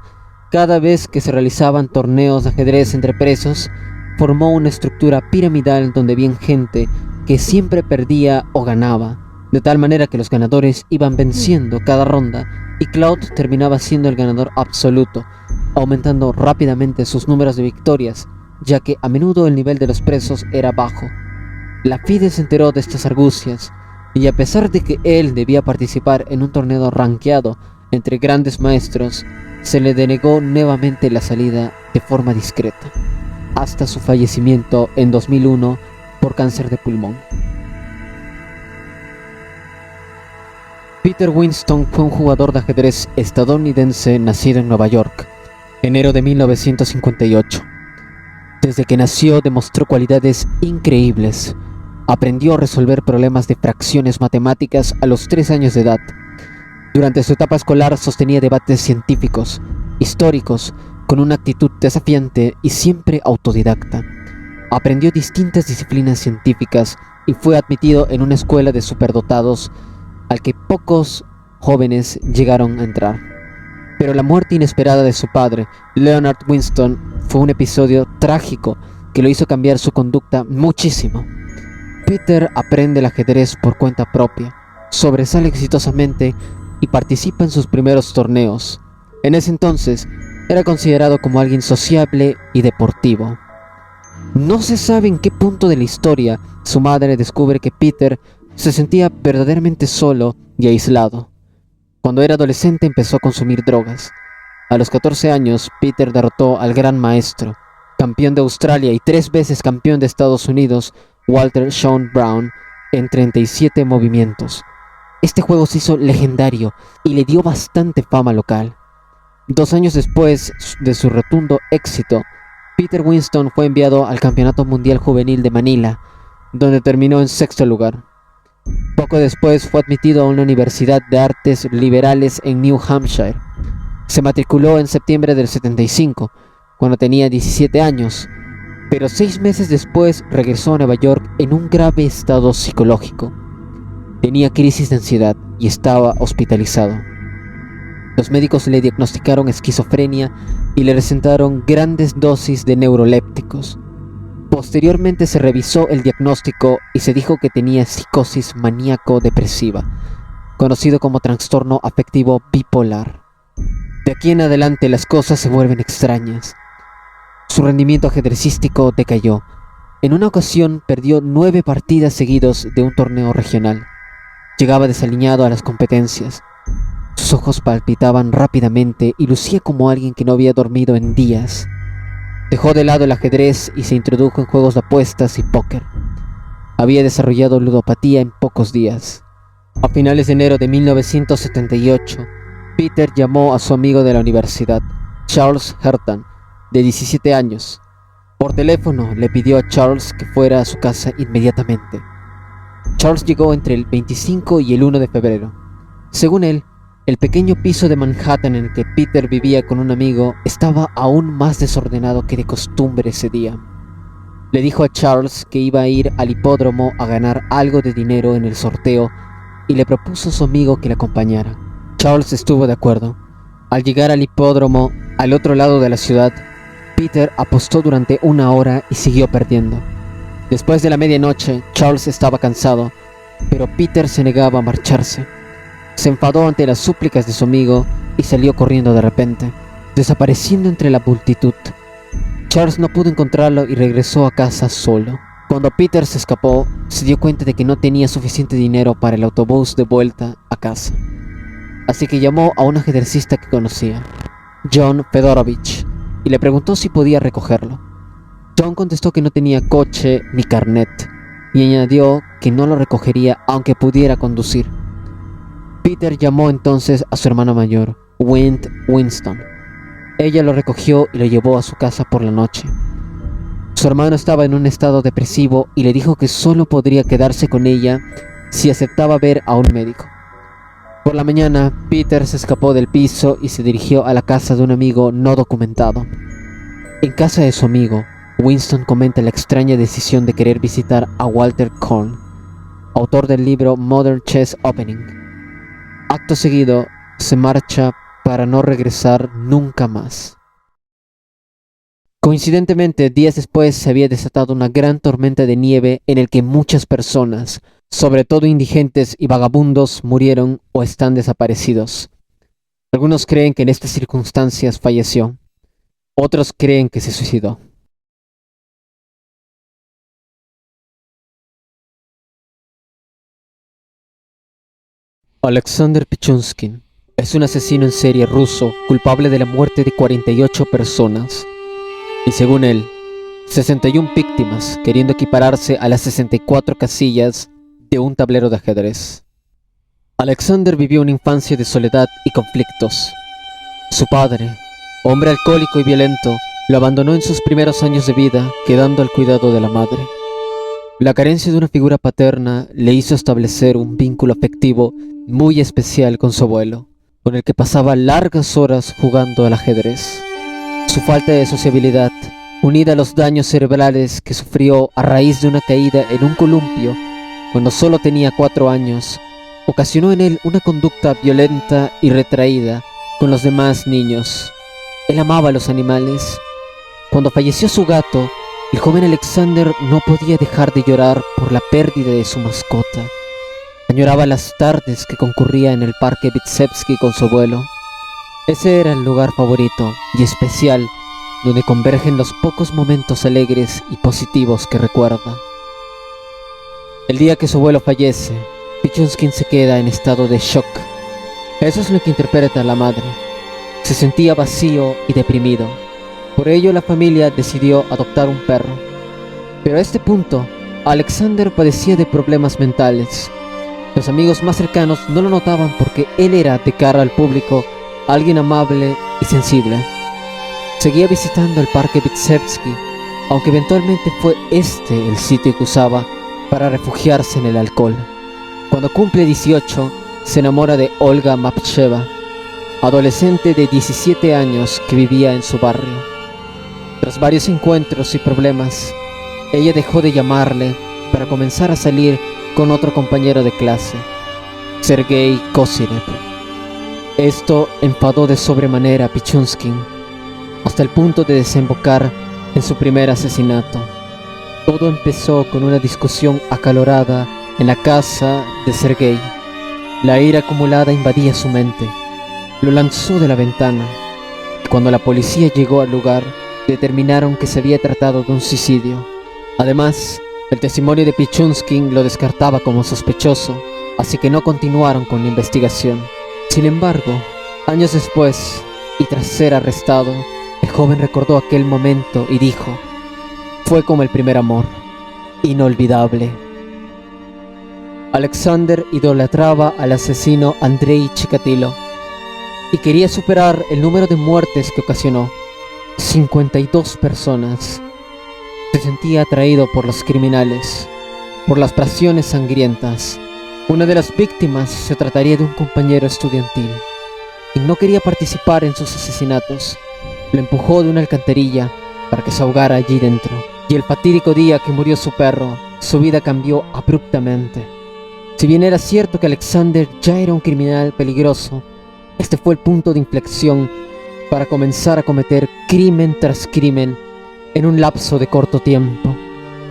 cada vez que se realizaban torneos de ajedrez entre presos, formó una estructura piramidal donde había gente que siempre perdía o ganaba, de tal manera que los ganadores iban venciendo cada ronda y Cloud terminaba siendo el ganador absoluto, aumentando rápidamente sus números de victorias, ya que a menudo el nivel de los presos era bajo. La FIDE se enteró de estas argucias, y a pesar de que él debía participar en un torneo rankeado entre grandes maestros, se le denegó nuevamente la salida de forma discreta, hasta su fallecimiento en 2001 por cáncer de pulmón. Peter Winston fue un jugador de ajedrez estadounidense nacido en Nueva York, enero de 1958. Desde que nació demostró cualidades increíbles. Aprendió a resolver problemas de fracciones matemáticas a los 3 años de edad. Durante su etapa escolar sostenía debates científicos, históricos, con una actitud desafiante y siempre autodidacta. Aprendió distintas disciplinas científicas y fue admitido en una escuela de superdotados al que pocos jóvenes llegaron a entrar. Pero la muerte inesperada de su padre, Leonard Winston, fue un episodio trágico que lo hizo cambiar su conducta muchísimo. Peter aprende el ajedrez por cuenta propia, sobresale exitosamente y participa en sus primeros torneos. En ese entonces, era considerado como alguien sociable y deportivo. No se sabe en qué punto de la historia su madre descubre que Peter se sentía verdaderamente solo y aislado. Cuando era adolescente empezó a consumir drogas. A los 14 años, Peter derrotó al gran maestro, campeón de Australia y 3 veces campeón de Estados Unidos, Walter Shawn Brown, en 37 movimientos. Este juego se hizo legendario y le dio bastante fama local. 2 años después de su rotundo éxito, Peter Winston fue enviado al Campeonato Mundial Juvenil de Manila, donde terminó en 6º lugar. Poco después fue admitido a una universidad de artes liberales en New Hampshire. Se matriculó en septiembre del 75, cuando tenía 17 años, pero 6 meses después regresó a Nueva York en un grave estado psicológico. Tenía crisis de ansiedad y estaba hospitalizado. Los médicos le diagnosticaron esquizofrenia y le recetaron grandes dosis de neurolépticos. Posteriormente se revisó el diagnóstico y se dijo que tenía psicosis maníaco-depresiva, conocido como trastorno afectivo bipolar. De aquí en adelante las cosas se vuelven extrañas. Su rendimiento ajedrecístico decayó. En una ocasión perdió 9 partidas seguidos de un torneo regional. Llegaba desaliñado a las competencias. Sus ojos palpitaban rápidamente y lucía como alguien que no había dormido en días. Dejó de lado el ajedrez y se introdujo en juegos de apuestas y póker. Había desarrollado ludopatía en pocos días. A finales de enero de 1978, Peter llamó a su amigo de la universidad, Charles Hertan, de 17 años. Por teléfono le pidió a Charles que fuera a su casa inmediatamente. Charles llegó entre el 25 y el 1 de febrero. Según él, el pequeño piso de Manhattan en el que Peter vivía con un amigo estaba aún más desordenado que de costumbre ese día. Le dijo a Charles que iba a ir al hipódromo a ganar algo de dinero en el sorteo y le propuso a su amigo que le acompañara. Charles estuvo de acuerdo. Al llegar al hipódromo, al otro lado de la ciudad, Peter apostó durante 1 hora y siguió perdiendo. Después de la medianoche, Charles estaba cansado pero Peter se negaba a marcharse. Se enfadó ante las súplicas de su amigo y salió corriendo de repente, desapareciendo entre la multitud. Charles no pudo encontrarlo y regresó a casa solo. Cuando Peter se escapó, se dio cuenta de que no tenía suficiente dinero para el autobús de vuelta a casa. Así que llamó a un ajedrecista que conocía, John Fedorovich, y le preguntó si podía recogerlo. John contestó que no tenía coche ni carnet, y añadió que no lo recogería aunque pudiera conducir. Peter llamó entonces a su hermana mayor, Winston. Ella lo recogió y lo llevó a su casa por la noche. Su hermano estaba en un estado depresivo y le dijo que solo podría quedarse con ella si aceptaba ver a un médico. Por la mañana, Peter se escapó del piso y se dirigió a la casa de un amigo no documentado. En casa de su amigo, Winston comenta la extraña decisión de querer visitar a Walter Korn, autor del libro Modern Chess Opening. Acto seguido, se marcha para no regresar nunca más. Coincidentemente, días después se había desatado una gran tormenta de nieve en el que muchas personas, sobre todo indigentes y vagabundos, murieron o están desaparecidos. Algunos creen que en estas circunstancias falleció, otros creen que se suicidó. Alexander Pichunskin es un asesino en serie ruso culpable de la muerte de 48 personas. Y según él, 61 víctimas, queriendo equipararse a las 64 casillas de un tablero de ajedrez. Alexander vivió una infancia de soledad y conflictos. Su padre, hombre alcohólico y violento, lo abandonó en sus primeros años de vida, quedando al cuidado de la madre. La carencia de una figura paterna le hizo establecer un vínculo afectivo muy especial con su abuelo, con el que pasaba largas horas jugando al ajedrez. Su falta de sociabilidad, unida a los daños cerebrales que sufrió a raíz de una caída en un columpio cuando solo tenía 4 años, ocasionó en él una conducta violenta y retraída con los demás niños. Él amaba a los animales. Cuando falleció su gato, el joven Alexander no podía dejar de llorar por la pérdida de su mascota. Añoraba las tardes que concurría en el parque Vitsevsky con su abuelo. Ese era el lugar favorito y especial donde convergen los pocos momentos alegres y positivos que recuerda. El día que su abuelo fallece, Pichunskin se queda en estado de shock. Eso es lo que interpreta la madre. Se sentía vacío y deprimido. Por ello la familia decidió adoptar un perro. Pero a este punto, Alexander padecía de problemas mentales. Los amigos más cercanos no lo notaban porque él era, de cara al público, alguien amable y sensible. Seguía visitando el parque Vitsevsky, aunque eventualmente fue este el sitio que usaba para refugiarse en el alcohol. Cuando cumple 18, se enamora de Olga Mapcheva, adolescente de 17 años que vivía en su barrio. Tras varios encuentros y problemas, ella dejó de llamarle para comenzar a salir con otro compañero de clase, Sergei Kosirev. Esto enfadó de sobremanera a Pichunskin, hasta el punto de desembocar en su primer asesinato. Todo empezó con una discusión acalorada en la casa de Sergei. La ira acumulada invadía su mente. Lo lanzó de la ventana. Cuando la policía llegó al lugar, determinaron que se había tratado de un suicidio. Además, el testimonio de Pichunskin lo descartaba como sospechoso, así que no continuaron con la investigación. Sin embargo, años después, y tras ser arrestado, el joven recordó aquel momento y dijo: fue como el primer amor, inolvidable. Alexander idolatraba al asesino Andrei Chikatilo y quería superar el número de muertes que ocasionó, 52 personas. Se sentía atraído por los criminales, por las pasiones sangrientas. Una de las víctimas se trataría de un compañero estudiantil y no quería participar en sus asesinatos. Lo empujó de una alcantarilla para que se ahogara allí dentro. Y el fatídico día que murió su perro, su vida cambió abruptamente. Si bien era cierto que Alexander ya era un criminal peligroso, este fue el punto de inflexión para comenzar a cometer crimen tras crimen en un lapso de corto tiempo.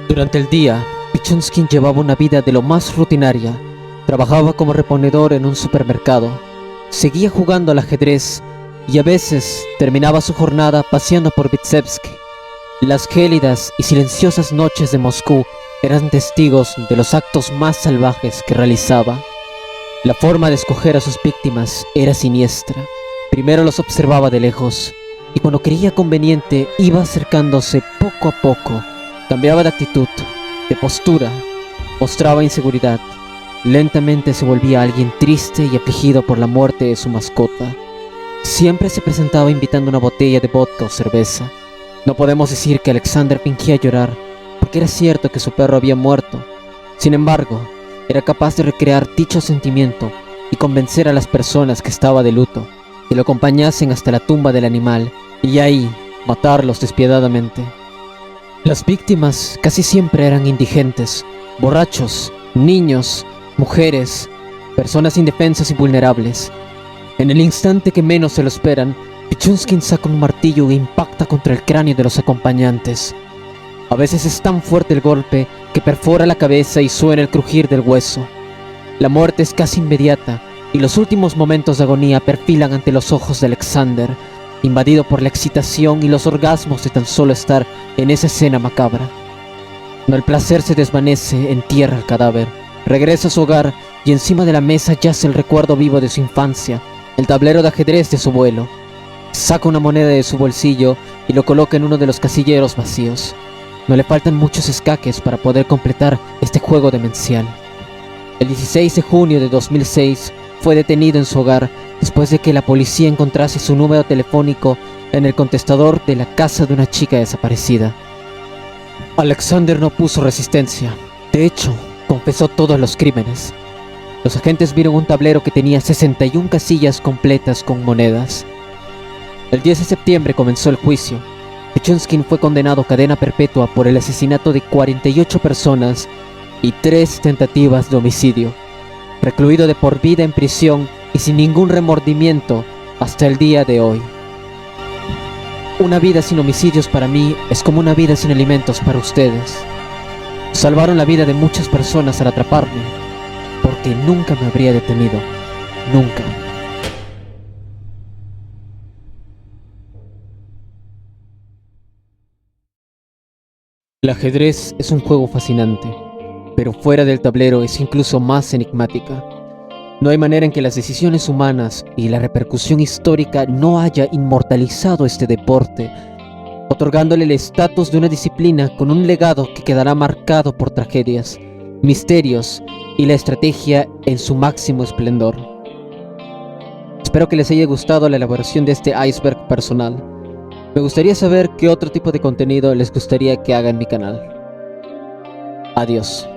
Durante el día, Pichunskin llevaba una vida de lo más rutinaria. Trabajaba como reponedor en un supermercado. Seguía jugando al ajedrez y a veces terminaba su jornada paseando por Vitsevsky. Las gélidas y silenciosas noches de Moscú eran testigos de los actos más salvajes que realizaba. La forma de escoger a sus víctimas era siniestra. Primero los observaba de lejos y cuando creía conveniente iba acercándose poco a poco. Cambiaba de actitud, de postura, mostraba inseguridad. Lentamente se volvía alguien triste y afligido por la muerte de su mascota. Siempre se presentaba invitando una botella de vodka o cerveza. No podemos decir que Alexander fingía llorar, porque era cierto que su perro había muerto. Sin embargo, era capaz de recrear dicho sentimiento y convencer a las personas que estaba de luto que lo acompañasen hasta la tumba del animal y ahí matarlos despiadadamente. Las víctimas casi siempre eran indigentes, borrachos, niños, mujeres, personas indefensas y vulnerables. En el instante que menos se lo esperan, Pichunskin saca un martillo e impacta contra el cráneo de los acompañantes. A veces es tan fuerte el golpe que perfora la cabeza y suena el crujir del hueso. La muerte es casi inmediata y los últimos momentos de agonía perfilan ante los ojos de Alexander, invadido por la excitación y los orgasmos de tan solo estar en esa escena macabra. Cuando el placer se desvanece, entierra el cadáver, regresa a su hogar y encima de la mesa yace el recuerdo vivo de su infancia, el tablero de ajedrez de su abuelo. Saca una moneda de su bolsillo y lo coloca en uno de los casilleros vacíos. No le faltan muchos escaques para poder completar este juego demencial. El 16 de junio de 2006 fue detenido en su hogar después de que la policía encontrase su número telefónico en el contestador de la casa de una chica desaparecida. Alexander no puso resistencia. De hecho, confesó todos los crímenes. Los agentes vieron un tablero que tenía 61 casillas completas con monedas. El 10 de septiembre comenzó el juicio. Pichunskin fue condenado a cadena perpetua por el asesinato de 48 personas y 3 tentativas de homicidio, recluido de por vida en prisión y sin ningún remordimiento hasta el día de hoy. Una vida sin homicidios para mí es como una vida sin alimentos para ustedes. Salvaron la vida de muchas personas al atraparme, porque nunca me habría detenido, nunca. El ajedrez es un juego fascinante, pero fuera del tablero es incluso más enigmática. No hay manera en que las decisiones humanas y la repercusión histórica no haya inmortalizado este deporte, otorgándole el estatus de una disciplina con un legado que quedará marcado por tragedias, misterios y la estrategia en su máximo esplendor. Espero que les haya gustado la elaboración de este iceberg personal. Me gustaría saber qué otro tipo de contenido les gustaría que haga en mi canal. Adiós.